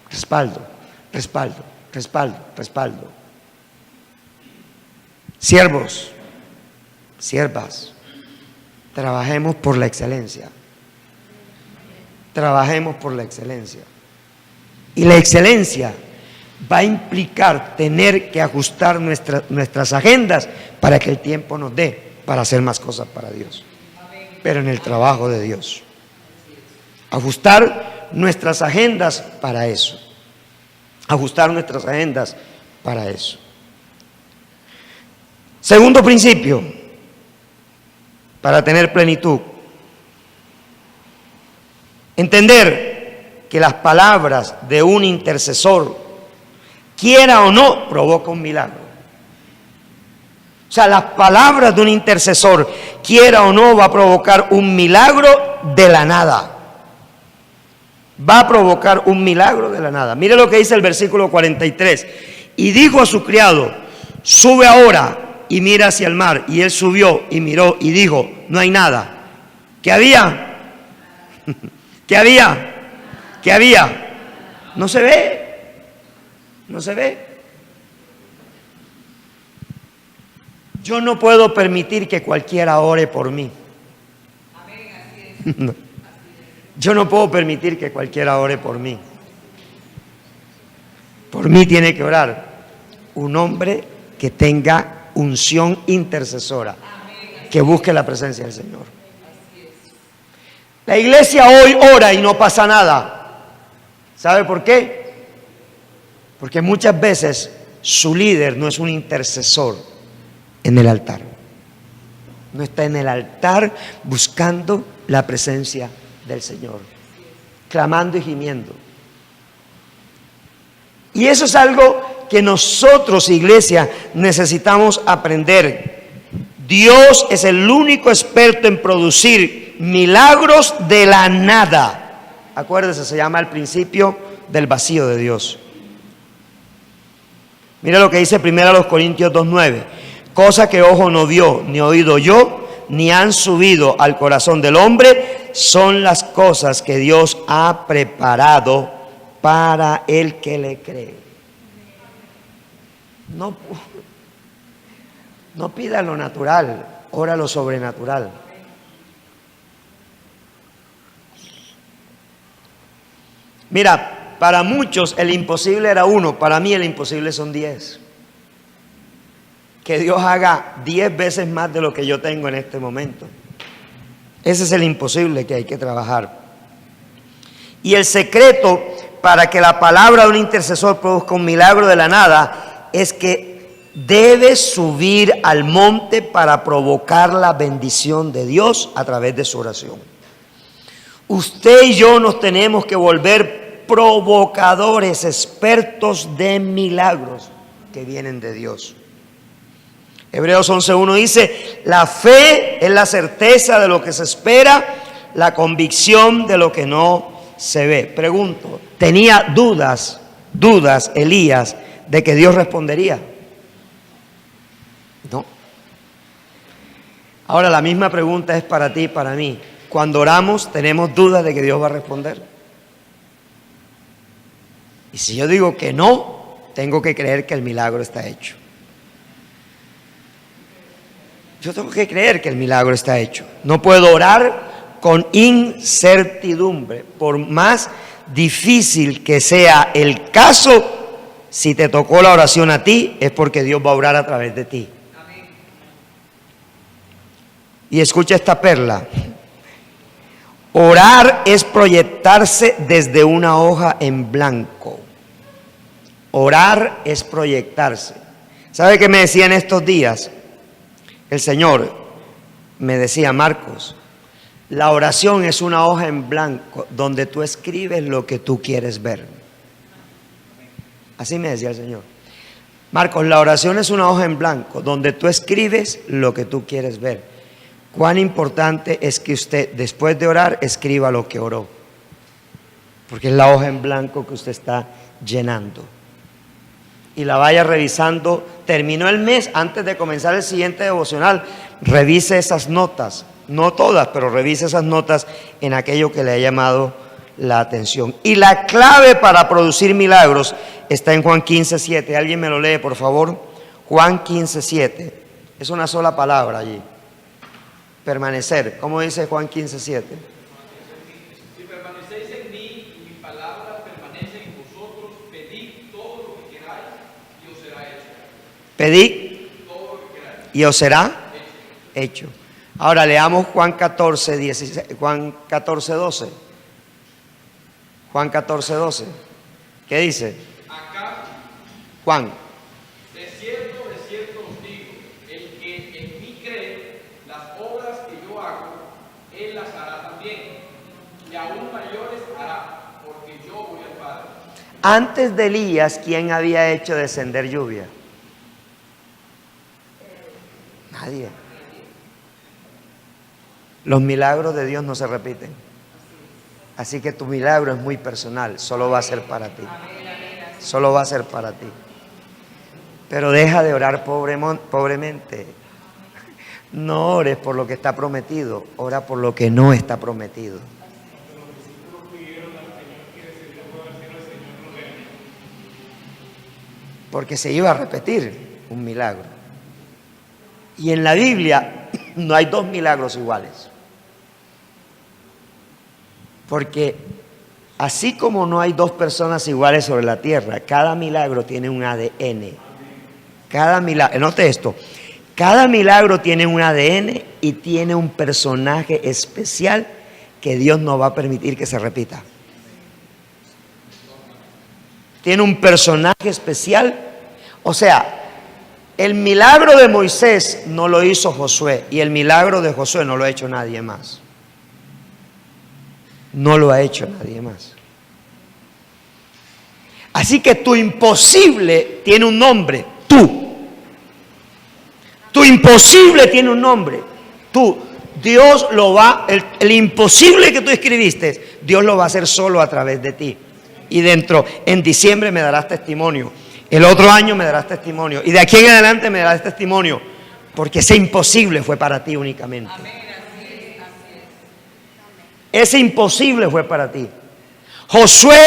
respaldo, respaldo, respaldo, respaldo. Siervos, siervas, trabajemos por la excelencia. Trabajemos por la excelencia. Y la excelencia va a implicar tener que ajustar nuestras agendas para que el tiempo nos dé para hacer más cosas para Dios, pero en el trabajo de Dios. Ajustar nuestras agendas para eso. Ajustar nuestras agendas para eso. Segundo principio, para tener plenitud. Entender que las palabras de un intercesor, quiera o no, provoca un milagro. O sea, las palabras de un intercesor, quiera o no, va a provocar un milagro de la nada. Va a provocar un milagro de la nada. Mire lo que dice el versículo 43. Y dijo a su criado, sube ahora y mira hacia el mar. Y él subió y miró y dijo, no hay nada. ¿Qué había? ¿Qué había? ¿Qué había? No se ve. No se ve. Yo no puedo permitir que cualquiera ore por mí. No. Yo no puedo permitir que cualquiera ore por mí. Por mí tiene que orar un hombre que tenga unción intercesora, que busque la presencia del Señor. La iglesia hoy ora y no pasa nada. ¿Sabe por qué? Porque muchas veces su líder no es un intercesor en el altar. No está en el altar buscando la presencia del Señor, clamando y gimiendo. Y eso es algo que nosotros, iglesia, necesitamos aprender. Dios es el único experto en producir milagros de la nada. Acuérdese, se llama el principio del vacío de Dios. Mira lo que dice 1 Corintios 2:9. Cosa que ojo no vio, ni oído yo, ni han subido al corazón del hombre, son las cosas que Dios ha preparado para el que le cree. No pida lo natural, ora lo sobrenatural. Mira, para muchos el imposible era 1, para mí el imposible son 10. Que Dios haga 10 veces más de lo que yo tengo en este momento. Ese es el imposible que hay que trabajar. Y el secreto para que la palabra de un intercesor produzca un milagro de la nada es que debe subir al monte para provocar la bendición de Dios a través de su oración. Usted y yo nos tenemos que volver provocadores, expertos de milagros que vienen de Dios. Hebreos 11:1 dice, la fe es la certeza de lo que se espera, la convicción de lo que no se ve. Pregunto, ¿tenía dudas Elías de que Dios respondería? No. Ahora la misma pregunta es para ti y para mí. Cuando oramos, ¿tenemos dudas de que Dios va a responder? Y si yo digo que no, tengo que creer que el milagro está hecho. Yo tengo que creer que el milagro está hecho. No puedo orar con incertidumbre. Por más difícil que sea el caso, si te tocó la oración a ti, es porque Dios va a orar a través de ti. Amén. Y escucha esta perla. Orar es proyectarse desde una hoja en blanco. Orar es proyectarse. ¿Sabe qué me decía en estos días? El Señor me decía, Marcos, la oración es una hoja en blanco donde tú escribes lo que tú quieres ver. Así me decía el Señor. Marcos, la oración es una hoja en blanco donde tú escribes lo que tú quieres ver. Cuán importante es que usted, después de orar, escriba lo que oró. Porque es la hoja en blanco que usted está llenando. Y la vaya revisando. Terminó el mes, antes de comenzar el siguiente devocional, revise esas notas, no todas, pero revise esas notas en aquello que le ha llamado la atención. Y la clave para producir milagros está en Juan 15:7. ¿Alguien me lo lee, por favor? Juan 15:7. Es una sola palabra allí. Permanecer. ¿Cómo dice Juan 15:7? Si permanecéis en mí y mi palabra permanece en vosotros, pedid todo lo que queráis y os será hecho. Pedid y os será hecho. Ahora leamos Juan 14:12. Juan 14:12. ¿Qué dice? Acá, Juan. de cierto os digo, el que en mí cree, las obras que yo hago, él las hará también, y aún mayores hará, porque yo voy al Padre. Antes de Elías, ¿quién había hecho descender lluvia? Nadie. Los milagros de Dios no se repiten. Así que tu milagro es muy personal, solo va a ser para ti. Solo va a ser para ti. Pero deja de orar pobremente. No ores por lo que está prometido, ora por lo que no está prometido. Porque se iba a repetir un milagro. Y en la Biblia no hay dos milagros iguales. Porque así como no hay dos personas iguales sobre la tierra, cada milagro tiene un ADN. Cada milagro, note esto, cada milagro tiene un ADN y tiene un personaje especial que Dios no va a permitir que se repita. Tiene un personaje especial. O sea, el milagro de Moisés no lo hizo Josué y el milagro de Josué no lo ha hecho nadie más. No lo ha hecho nadie más. Así que tu imposible tiene un nombre, tú. Tu imposible tiene un nombre, tú. Dios lo va, el imposible que tú escribiste, Dios lo va a hacer solo a través de ti. Y en diciembre me darás testimonio. El otro año me darás testimonio. Y de aquí en adelante me darás testimonio. Porque ese imposible fue para ti únicamente. Ese imposible fue para ti. Josué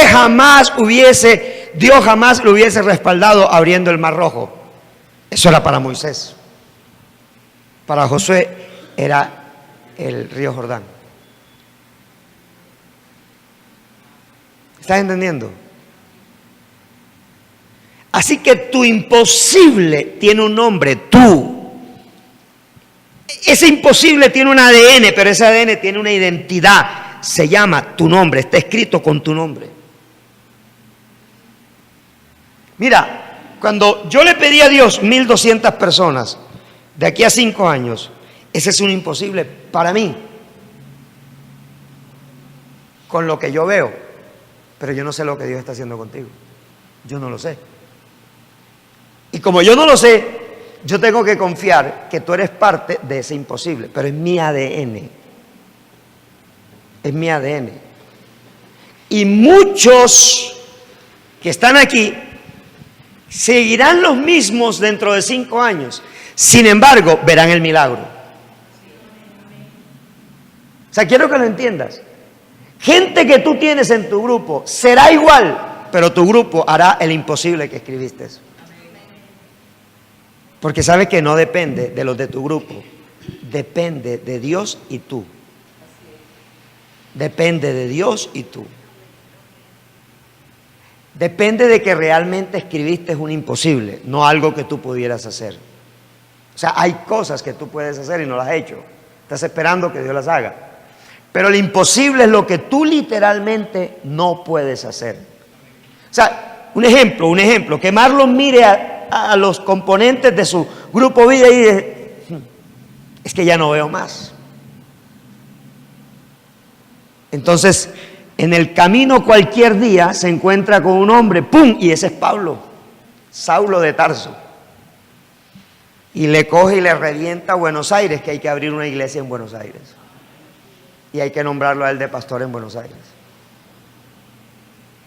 Dios jamás lo hubiese respaldado abriendo el Mar Rojo. Eso era para Moisés. Para Josué era el río Jordán. ¿Estás entendiendo? Así que tu imposible tiene un nombre, tú. Ese imposible tiene un ADN, pero ese ADN tiene una identidad. Se llama tu nombre, está escrito con tu nombre. Mira, cuando yo le pedí a Dios 1,200 personas de aquí a 5 años, ese es un imposible para mí. Con lo que yo veo, pero yo no sé lo que Dios está haciendo contigo. Yo no lo sé. Y como yo no lo sé, yo tengo que confiar que tú eres parte de ese imposible, pero es mi ADN. Es mi ADN. Y muchos que están aquí seguirán los mismos dentro de 5 años. Sin embargo, verán el milagro. O sea, quiero que lo entiendas. Gente que tú tienes en tu grupo será igual, pero tu grupo hará el imposible que escribiste. Porque sabe que no depende de los de tu grupo, depende de Dios y tú. Depende de Dios y tú. Depende de que realmente escribiste un imposible, no algo que tú pudieras hacer. O sea, hay cosas que tú puedes hacer y no las has hecho. Estás esperando que Dios las haga. Pero el imposible es lo que tú literalmente no puedes hacer. O sea, un ejemplo, que Marlon mire a los componentes de su grupo vida y dice, es que ya no veo más. Entonces, en el camino cualquier día se encuentra con un hombre, ¡pum! Y ese es Pablo, Saulo de Tarso. Y le coge y le revienta a Buenos Aires, que hay que abrir una iglesia en Buenos Aires. Y hay que nombrarlo a él de pastor en Buenos Aires.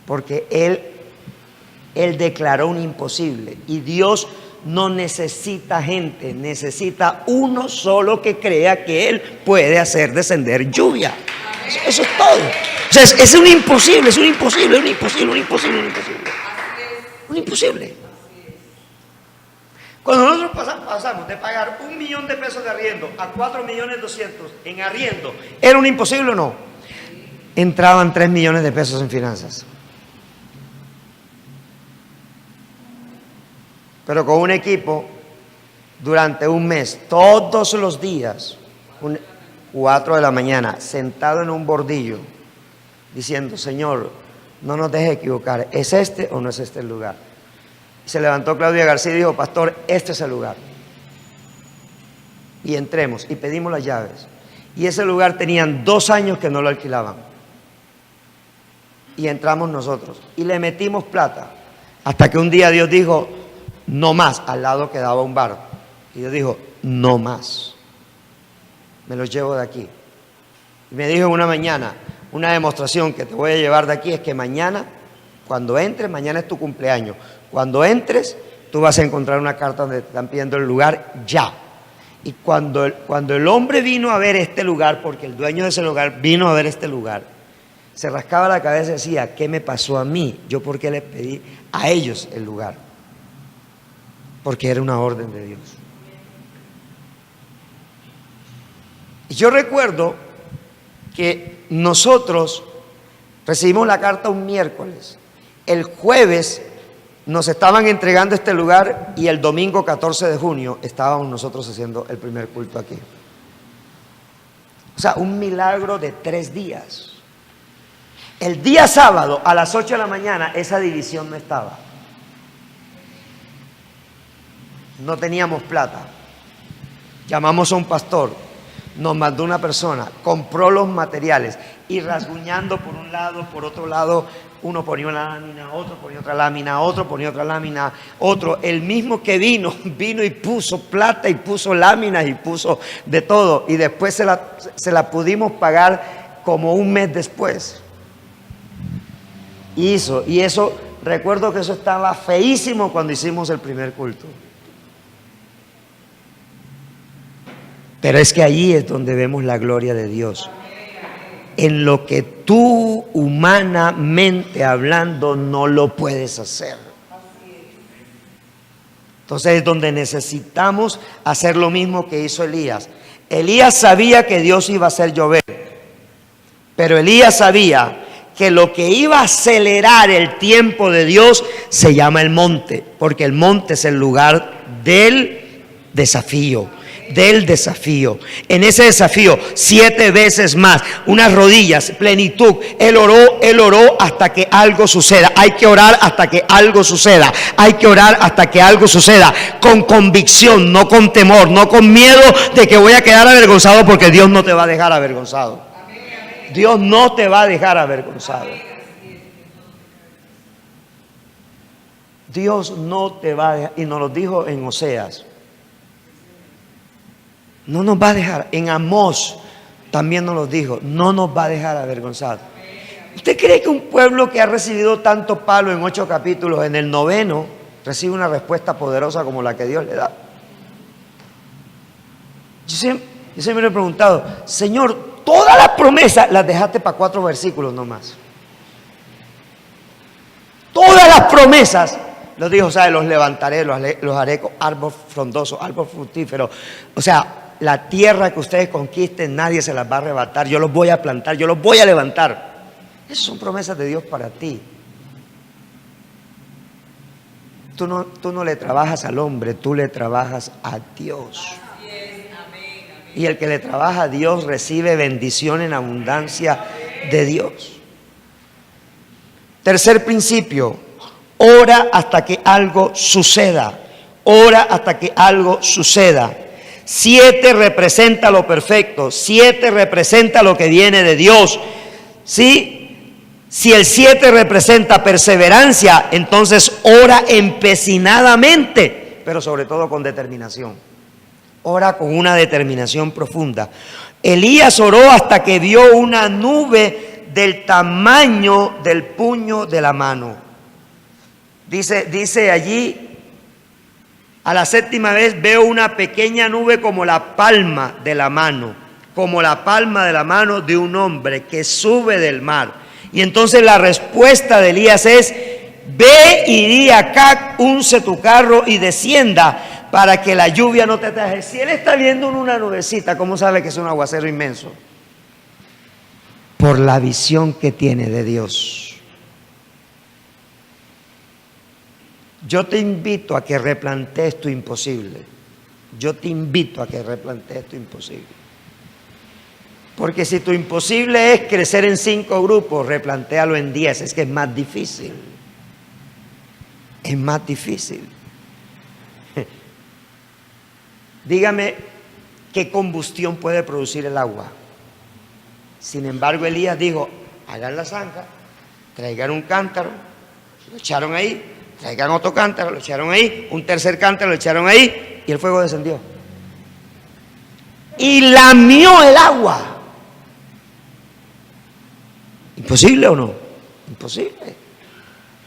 Porque él declaró un imposible. Y Dios no necesita gente, necesita uno solo que crea que Él puede hacer descender lluvia. Eso es todo. O sea, es un imposible, es un imposible, un imposible, un imposible, un imposible. Un imposible. Cuando nosotros pasamos de pagar 1 millón de pesos de arriendo a 4.200.000 en arriendo, ¿era un imposible o no? Entraban 3 millones de pesos en finanzas. Pero con un equipo, durante un mes, todos los días, 4 de la mañana, sentado en un bordillo, diciendo, Señor, no nos deje equivocar, ¿es este o no es este el lugar? Se levantó Claudia García y dijo, pastor, este es el lugar. Y entremos y pedimos las llaves. Y ese lugar tenían 2 años que no lo alquilaban. Y entramos nosotros y le metimos plata. Hasta que un día Dios dijo, no más. Al lado quedaba un bar. Y Dios dijo, no más. Me los llevo de aquí. Y me dijo una mañana, una demostración que te voy a llevar de aquí es que mañana, cuando entres, mañana es tu cumpleaños. Cuando entres, tú vas a encontrar una carta donde te están pidiendo el lugar ya. Y cuando el hombre vino a ver este lugar, porque el dueño de ese lugar vino a ver este lugar, se rascaba la cabeza y decía, ¿qué me pasó a mí? ¿Yo por qué les pedí a ellos el lugar? Porque era una orden de Dios. Y yo recuerdo que nosotros recibimos la carta un miércoles. El jueves nos estaban entregando este lugar y el domingo 14 de junio estábamos nosotros haciendo el primer culto aquí. O sea, un milagro de 3 días. El día sábado a las 8 de la mañana esa división no estaba. No teníamos plata. Llamamos a un pastor, nos mandó una persona, compró los materiales y rasguñando por un lado, por otro lado, uno ponía una lámina, otro ponía otra lámina, otro ponía otra lámina, otro, el mismo que vino y puso plata y puso láminas y puso de todo y después se la pudimos pagar como un mes después. Y eso, recuerdo que eso estaba feísimo cuando hicimos el primer culto. Pero es que allí es donde vemos la gloria de Dios. En lo que tú, humanamente hablando, no lo puedes hacer. Entonces es donde necesitamos hacer lo mismo que hizo Elías. Elías sabía que Dios iba a hacer llover, pero Elías sabía que lo que iba a acelerar el tiempo de Dios se llama el monte, porque el monte es el lugar del desafío. En ese desafío 7 veces más, unas rodillas, plenitud. Él oró hasta que algo suceda. Hay que orar hasta que algo suceda. Hay que orar hasta que algo suceda, con convicción, no con temor, no con miedo de que voy a quedar avergonzado, porque Dios no te va a dejar avergonzado. Dios no te va a dejar avergonzado. Dios no te va a dejar, y nos lo dijo en Oseas. No nos va a dejar. En Amós también nos lo dijo. No nos va a dejar avergonzados. ¿Usted cree que un pueblo que ha recibido tanto palo en 8 capítulos, en el 9º, recibe una respuesta poderosa como la que Dios le da? Yo siempre me he preguntado, Señor, todas las promesas las dejaste para 4 versículos nomás. Todas las promesas, los dijo, ¿sabes? Los levantaré, los haré árbol frondoso, árbol fructífero. O sea, la tierra que ustedes conquisten, nadie se las va a arrebatar. Yo los voy a plantar, yo los voy a levantar. Esas son promesas de Dios para ti. Tú no le trabajas al hombre, tú le trabajas a Dios. Y el que le trabaja a Dios recibe bendición en abundancia de Dios. Tercer principio, ora hasta que algo suceda. Ora hasta que algo suceda. 7 representa lo perfecto, 7 representa lo que viene de Dios. ¿Sí? Si el 7 representa perseverancia, entonces ora empecinadamente, pero sobre todo con determinación. Ora con una determinación profunda. Elías oró hasta que vio una nube del tamaño del puño de la mano. Dice allí, a la 7ª vez veo una pequeña nube como la palma de la mano, como la palma de la mano de un hombre que sube del mar. Y entonces la respuesta de Elías es, ve y di a Acac, unce tu carro y descienda para que la lluvia no te traje. Si él está viendo una nubecita, ¿cómo sabe que es un aguacero inmenso? Por la visión que tiene de Dios. Yo te invito a que replantees tu imposible. Yo te invito a que replantees tu imposible. Porque si tu imposible es crecer en 5 grupos, replantéalo en 10. Es que es más difícil. Es más difícil. Dígame qué combustión puede producir el agua. Sin embargo, Elías dijo: hagan la zanja, traigan un cántaro, lo echaron ahí, traigan otro cántaro, lo echaron ahí, un tercer cántaro, lo echaron ahí, y el fuego descendió. Y lamió el agua. ¿Imposible o no? Imposible.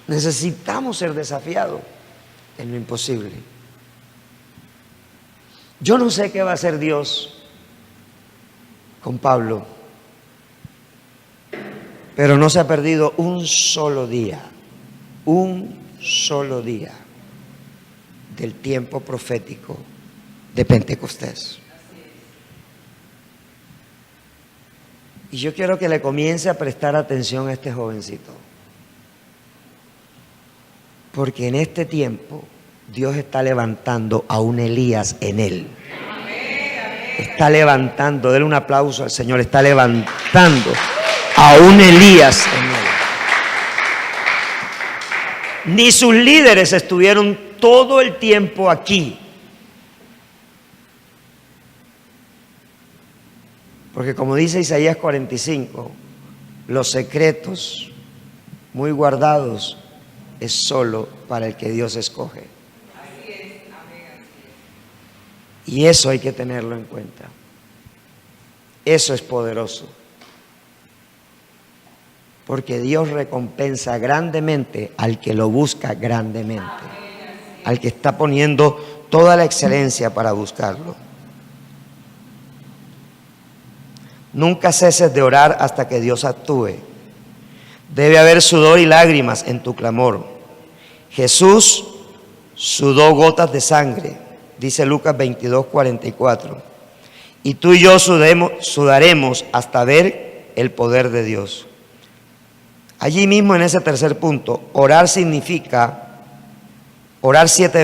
Necesitamos ser desafiados en lo imposible. Yo no sé qué va a hacer Dios con Pablo, pero no se ha perdido un solo día del tiempo profético de Pentecostés. Y yo quiero que le comience a prestar atención a este jovencito, porque en este tiempo Dios está levantando a un Elías en él. Está levantando, denle un aplauso al Señor, está levantando a un Elías en él. Ni sus líderes estuvieron todo el tiempo aquí, porque como dice Isaías 45, los secretos muy guardados es solo para el que Dios escoge. Así es, amén. Y eso hay que tenerlo en cuenta. Eso es poderoso. Porque Dios recompensa grandemente al que lo busca grandemente. Al que está poniendo toda la excelencia para buscarlo. Nunca ceses de orar hasta que Dios actúe. Debe haber sudor y lágrimas en tu clamor. Jesús sudó gotas de sangre, dice Lucas 22:44. Y tú y yo sudaremos hasta ver el poder de Dios. Allí mismo en ese tercer punto, orar 7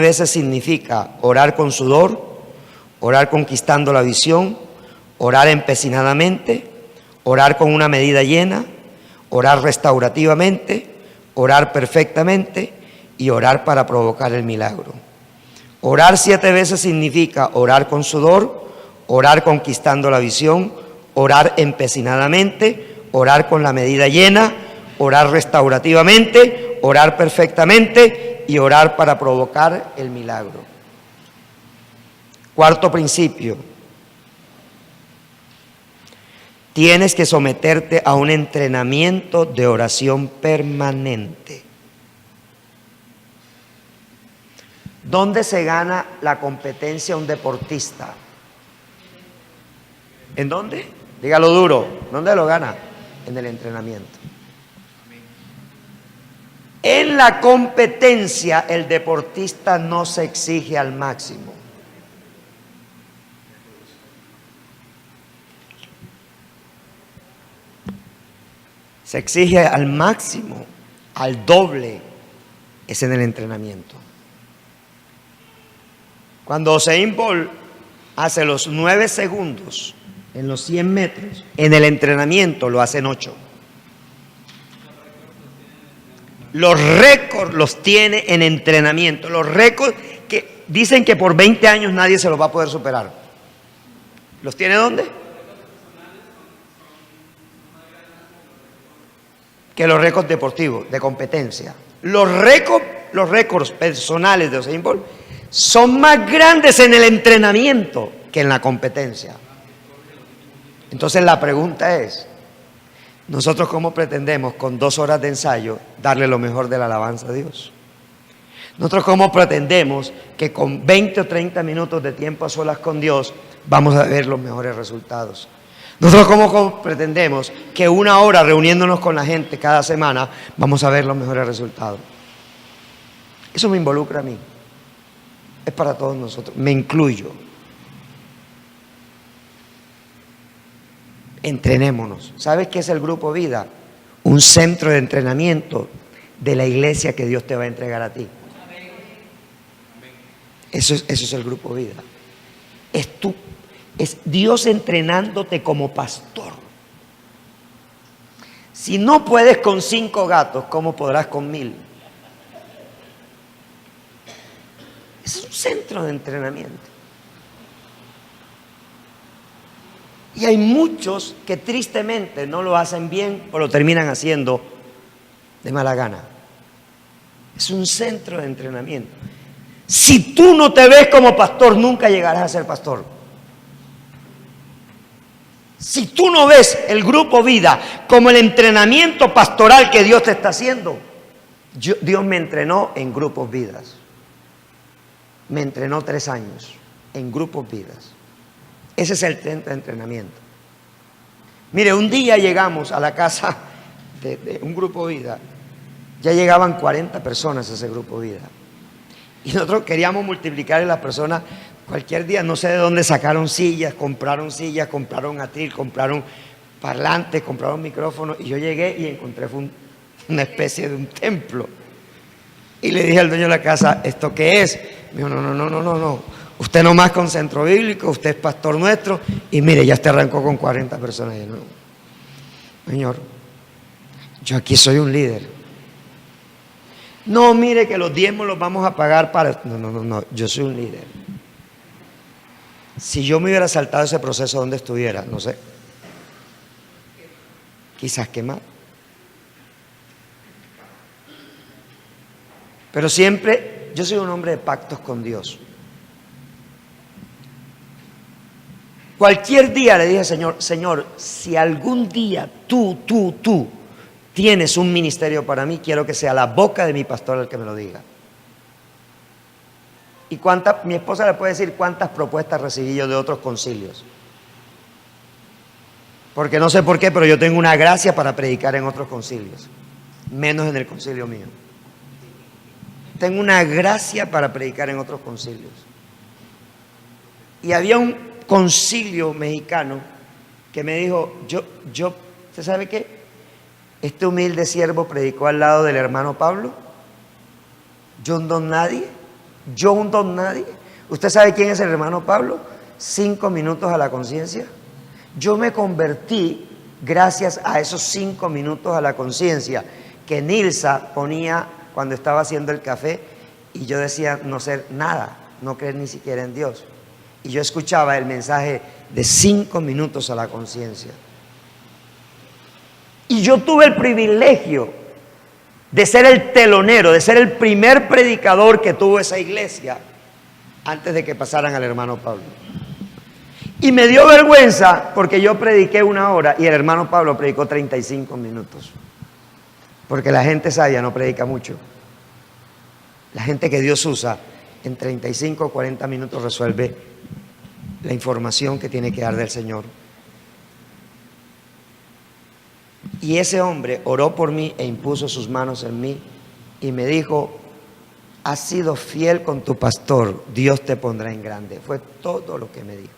veces significa orar con sudor, orar conquistando la visión, orar empecinadamente, orar con una medida llena, orar restaurativamente, orar perfectamente y orar para provocar el milagro. Orar 7 veces significa orar con sudor, orar conquistando la visión, orar empecinadamente, orar con la medida llena, orar restaurativamente, orar perfectamente y orar para provocar el milagro. Cuarto principio: tienes que someterte a un entrenamiento de oración permanente. ¿Dónde se gana la competencia un deportista? ¿En dónde? Dígalo duro. ¿Dónde lo gana? En el entrenamiento. En la competencia el deportista no se exige al máximo. Se exige al máximo, al doble, es en el entrenamiento. Cuando Usain Bolt hace los 9 segundos en los 100 metros, en el entrenamiento lo hacen 8. Los récords los tiene en entrenamiento. Los récords que dicen que por 20 años nadie se los va a poder superar. ¿Los tiene dónde? Que los récords deportivos, de competencia. Los récords personales de Usain Bolt son más grandes en el entrenamiento que en la competencia. Entonces la pregunta es, ¿nosotros cómo pretendemos con 2 horas de ensayo darle lo mejor de la alabanza a Dios? ¿Nosotros cómo pretendemos que con 20 o 30 minutos de tiempo a solas con Dios vamos a ver los mejores resultados? ¿Nosotros cómo pretendemos que 1 hora reuniéndonos con la gente cada semana vamos a ver los mejores resultados? Eso me involucra a mí. Es para todos nosotros, me incluyo. Entrenémonos. ¿Sabes qué es el Grupo Vida? Un centro de entrenamiento de la iglesia que Dios te va a entregar a ti. Eso es el Grupo Vida. Es Dios entrenándote como pastor. Si no puedes con 5 gatos, ¿cómo podrás con 1000? Es un centro de entrenamiento. Y hay muchos que tristemente no lo hacen bien o lo terminan haciendo de mala gana. Es un centro de entrenamiento. Si tú no te ves como pastor, nunca llegarás a ser pastor. Si tú no ves el grupo vida como el entrenamiento pastoral que Dios te está haciendo, Dios me entrenó en grupos vidas. Me entrenó 3 años en grupos vidas. Ese es el centro de entrenamiento. Mire, un día llegamos a la casa de un grupo vida. Ya llegaban 40 personas a ese grupo vida. Y nosotros queríamos multiplicar a las personas. Cualquier día, no sé de dónde sacaron sillas, compraron atril, compraron parlantes, compraron micrófonos. Y yo llegué y encontré una especie de un templo. Y le dije al dueño de la casa, ¿esto qué es? Me dijo, no. Usted nomás con centro bíblico, usted es pastor nuestro. Y mire, ya te arrancó con 40 personas. Y yo, no, señor, yo aquí soy un líder. No, mire que los diezmos los vamos a pagar para... No, yo soy un líder. Si yo me hubiera saltado ese proceso, ¿dónde estuviera? No sé. Quizás quemar. Pero siempre, yo soy un hombre de pactos con Dios. Cualquier día le dije, Señor, si algún día tú tienes un ministerio para mí, quiero que sea la boca de mi pastor el que me lo diga. ¿Y mi esposa le puede decir cuántas propuestas recibí yo de otros concilios? Porque no sé por qué, pero yo tengo una gracia para predicar en otros concilios, menos en el concilio mío. Tengo una gracia para predicar en otros concilios. Y había un concilio mexicano que me dijo, ¿usted sabe qué? Este humilde siervo predicó al lado del hermano Pablo. Yo un don nadie. ¿Usted sabe quién es el hermano Pablo? 5 minutos a la conciencia. Yo me convertí gracias a esos 5 minutos a la conciencia que Nilsa ponía cuando estaba haciendo el café, y yo decía no ser nada, no creer ni siquiera en Dios. Y yo escuchaba el mensaje de 5 minutos a la conciencia. Y yo tuve el privilegio de ser el telonero, de ser el primer predicador que tuvo esa iglesia antes de que pasaran al hermano Pablo. Y me dio vergüenza porque yo prediqué 1 hora y el hermano Pablo predicó 35 minutos. Porque la gente sabia no predica mucho. La gente que Dios usa en 35 o 40 minutos resuelve la información que tiene que dar del Señor. Y ese hombre oró por mí e impuso sus manos en mí y me dijo, has sido fiel con tu pastor, Dios te pondrá en grande. Fue todo lo que me dijo.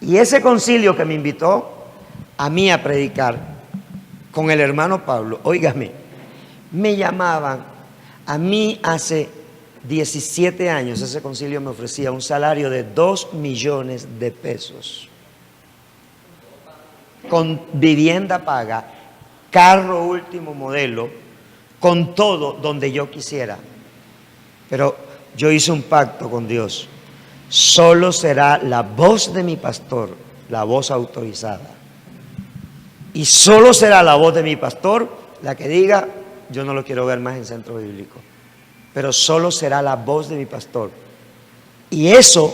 Y ese concilio que me invitó a mí a predicar con el hermano Pablo, óigame, me llamaban a mí hace 17 años, ese concilio me ofrecía un salario de 2 millones de pesos. Con vivienda paga, carro último modelo, con todo donde yo quisiera. Pero yo hice un pacto con Dios. Solo será la voz de mi pastor, la voz autorizada. Y solo será la voz de mi pastor la que diga, yo no lo quiero ver más en centro bíblico. Pero solo será la voz de mi pastor. Y eso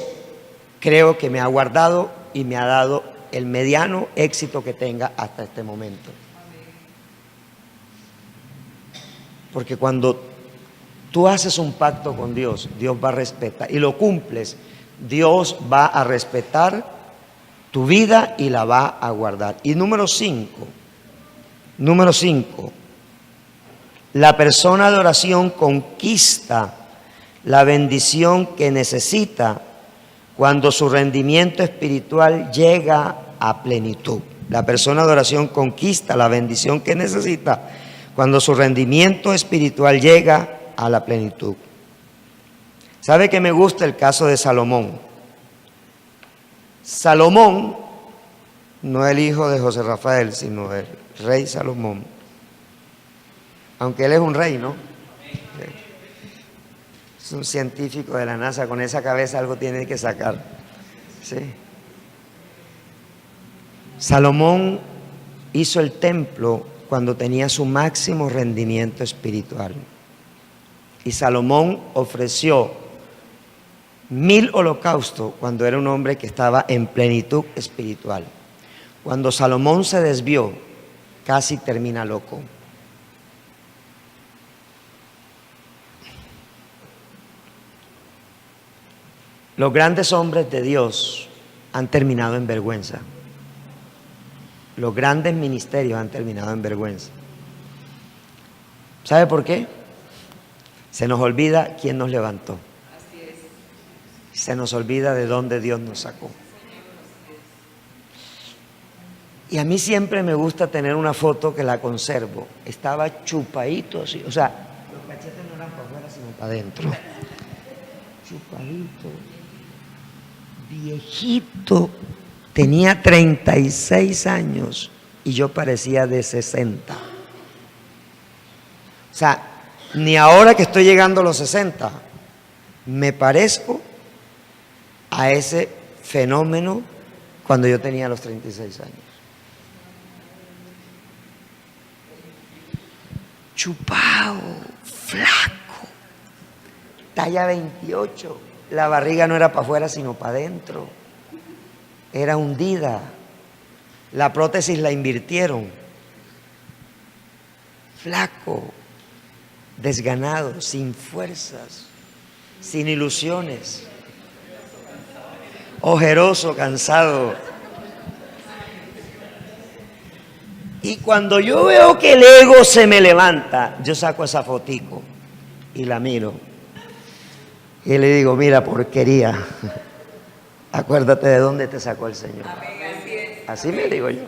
creo que me ha guardado y me ha dado el mediano éxito que tenga hasta este momento. Porque cuando tú haces un pacto con Dios, Dios va a respetar y lo cumples, Dios va a respetar tu vida y la va a guardar. Y número 5, la persona de oración conquista la bendición que necesita cuando su rendimiento espiritual llega a plenitud. La persona de oración conquista la bendición que necesita cuando su rendimiento espiritual llega a la plenitud. ¿Sabe que me gusta el caso de Salomón? Salomón no el hijo de José Rafael, sino el rey Salomón. Aunque él es un rey, ¿no? Es un científico de la NASA, con esa cabeza algo tiene que sacar. ¿Sí? Salomón hizo el templo cuando tenía su máximo rendimiento espiritual. Y Salomón ofreció 1000 holocaustos cuando era un hombre que estaba en plenitud espiritual. Cuando Salomón se desvió, casi termina loco. Los grandes hombres de Dios han terminado en vergüenza. Los grandes ministerios han terminado en vergüenza. ¿Sabe por qué? Se nos olvida quién nos levantó. Así es. Se nos olvida de dónde Dios nos sacó. Y a mí siempre me gusta tener una foto que la conservo. Estaba chupadito así, o sea, los cachetes no eran para afuera sino para adentro. Chupadito, viejito, tenía 36 años y yo parecía de 60. O sea, ni ahora que estoy llegando a los 60, me parezco a ese fenómeno cuando yo tenía los 36 años. Chupado, flaco, talla 28, la barriga no era para afuera sino para adentro, era hundida, la prótesis la invirtieron, flaco, desganado, sin fuerzas, sin ilusiones, ojeroso, cansado. Y cuando yo veo que el ego se me levanta, yo saco esa fotico y la miro. Y le digo, mira porquería, acuérdate de dónde te sacó el Señor. Así me digo yo.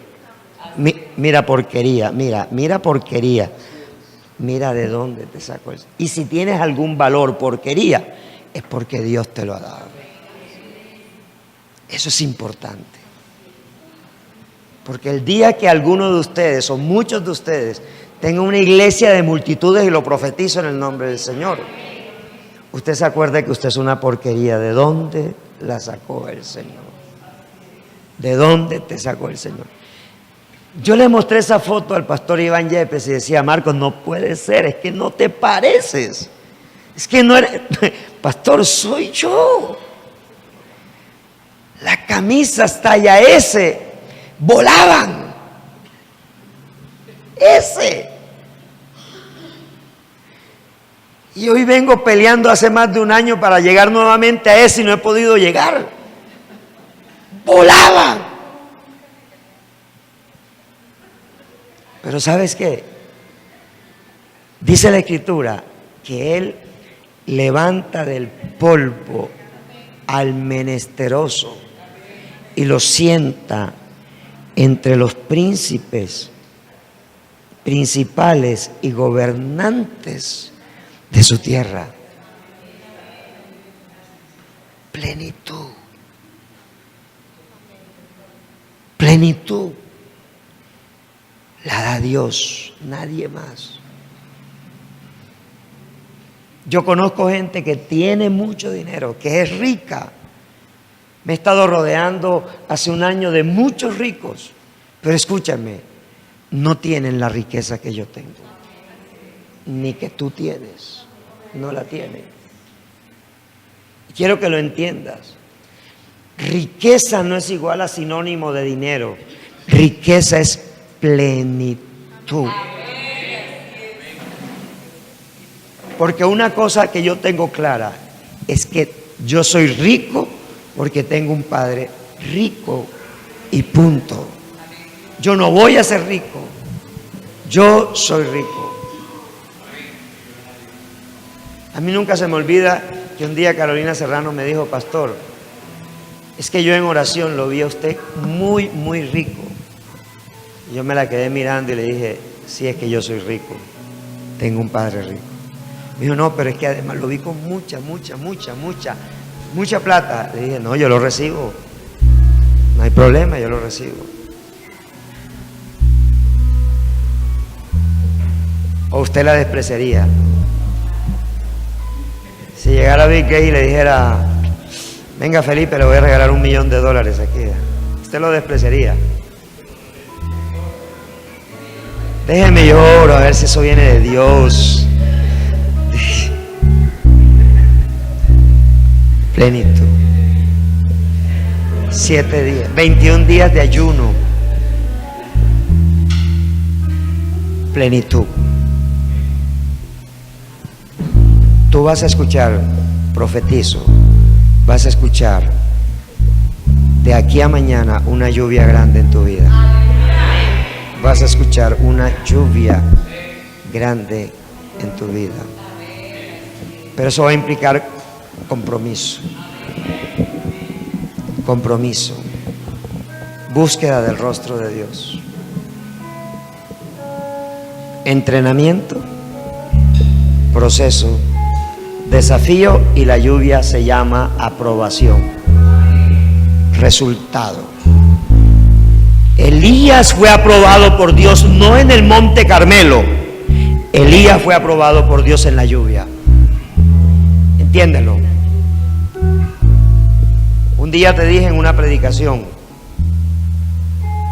Mira porquería, mira porquería. Mira de dónde te sacó el Señor. Y si tienes algún valor porquería, es porque Dios te lo ha dado. Eso es importante. Porque el día que alguno de ustedes o muchos de ustedes tengan una iglesia de multitudes, y lo profetizo en el nombre del Señor, usted se acuerda que usted es una porquería. ¿De dónde la sacó el Señor? ¿De dónde te sacó el Señor? Yo le mostré esa foto al pastor Iván Yepes y decía, Marcos, no puede ser, es que no te pareces. Es que no eres, pastor, soy yo. La camisa talla S. Volaban. Ese. Y hoy vengo peleando hace más de un año para llegar nuevamente a ese y no he podido llegar. Volaban. Pero ¿sabes qué? Dice la Escritura que Él levanta del polvo al menesteroso y lo sienta entre los príncipes, principales y gobernantes de su tierra. Plenitud. Plenitud la da Dios, nadie más. Yo conozco gente que tiene mucho dinero, que es rica. Me he estado rodeando hace un año de muchos ricos, pero escúchame, no tienen la riqueza que yo tengo, ni que tú tienes, no la tienen. Quiero que lo entiendas. Riqueza no es igual a sinónimo de dinero. Riqueza es plenitud. Porque una cosa que yo tengo clara es que yo soy rico porque tengo un padre rico y punto. Yo no voy a ser rico, yo soy rico. A mí nunca se me olvida que un día Carolina Serrano me dijo, pastor, es que yo en oración lo vi a usted muy, muy rico. Y yo me la quedé mirando y le dije, sí, es que yo soy rico, tengo un padre rico. Me dijo, no, pero es que además lo vi con mucha plata. Le dije, no, yo lo recibo, no hay problema, yo lo recibo. ¿O usted la despreciaría? Si llegara Bill Gates y le dijera: venga Felipe, le voy a regalar $1 millón aquí, ¿usted lo despreciaría? Déjeme yo oro a ver si eso viene de Dios. Plenitud. 7 días, 21 días de ayuno. Plenitud. Tú vas a escuchar, profetizo, vas a escuchar de aquí a mañana una lluvia grande en tu vida. Vas a escuchar una lluvia grande en tu vida. Pero eso va a implicar compromiso. Compromiso. Búsqueda del rostro de Dios. Entrenamiento, proceso, desafío, y la lluvia se llama aprobación. Resultado. Elías fue aprobado por Dios no en el monte Carmelo. Elías fue aprobado por Dios en la lluvia. Entiéndelo. Un día te dije en una predicación: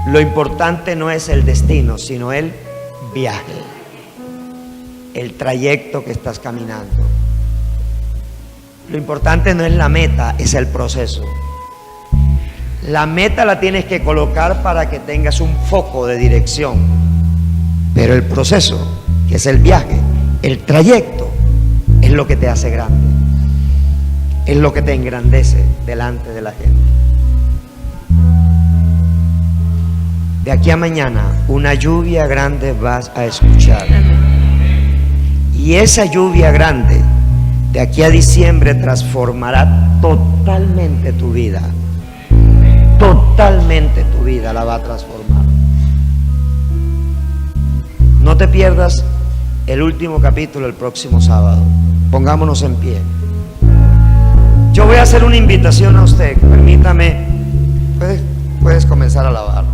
lo importante no es el destino, sino el viaje, el trayecto que estás caminando. Lo importante no es la meta, es el proceso. La meta la tienes que colocar para que tengas un foco de dirección, pero el proceso, que es el viaje, el trayecto, es lo que te hace grande, es lo que te engrandece delante de la gente. De aquí a mañana una lluvia grande vas a escuchar, y esa lluvia grande de aquí a diciembre transformará totalmente tu vida. Totalmente tu vida la va a transformar. No te pierdas el último capítulo el próximo sábado. Pongámonos en pie. Yo voy a hacer una invitación a usted. Permítame. Puedes comenzar a alabar.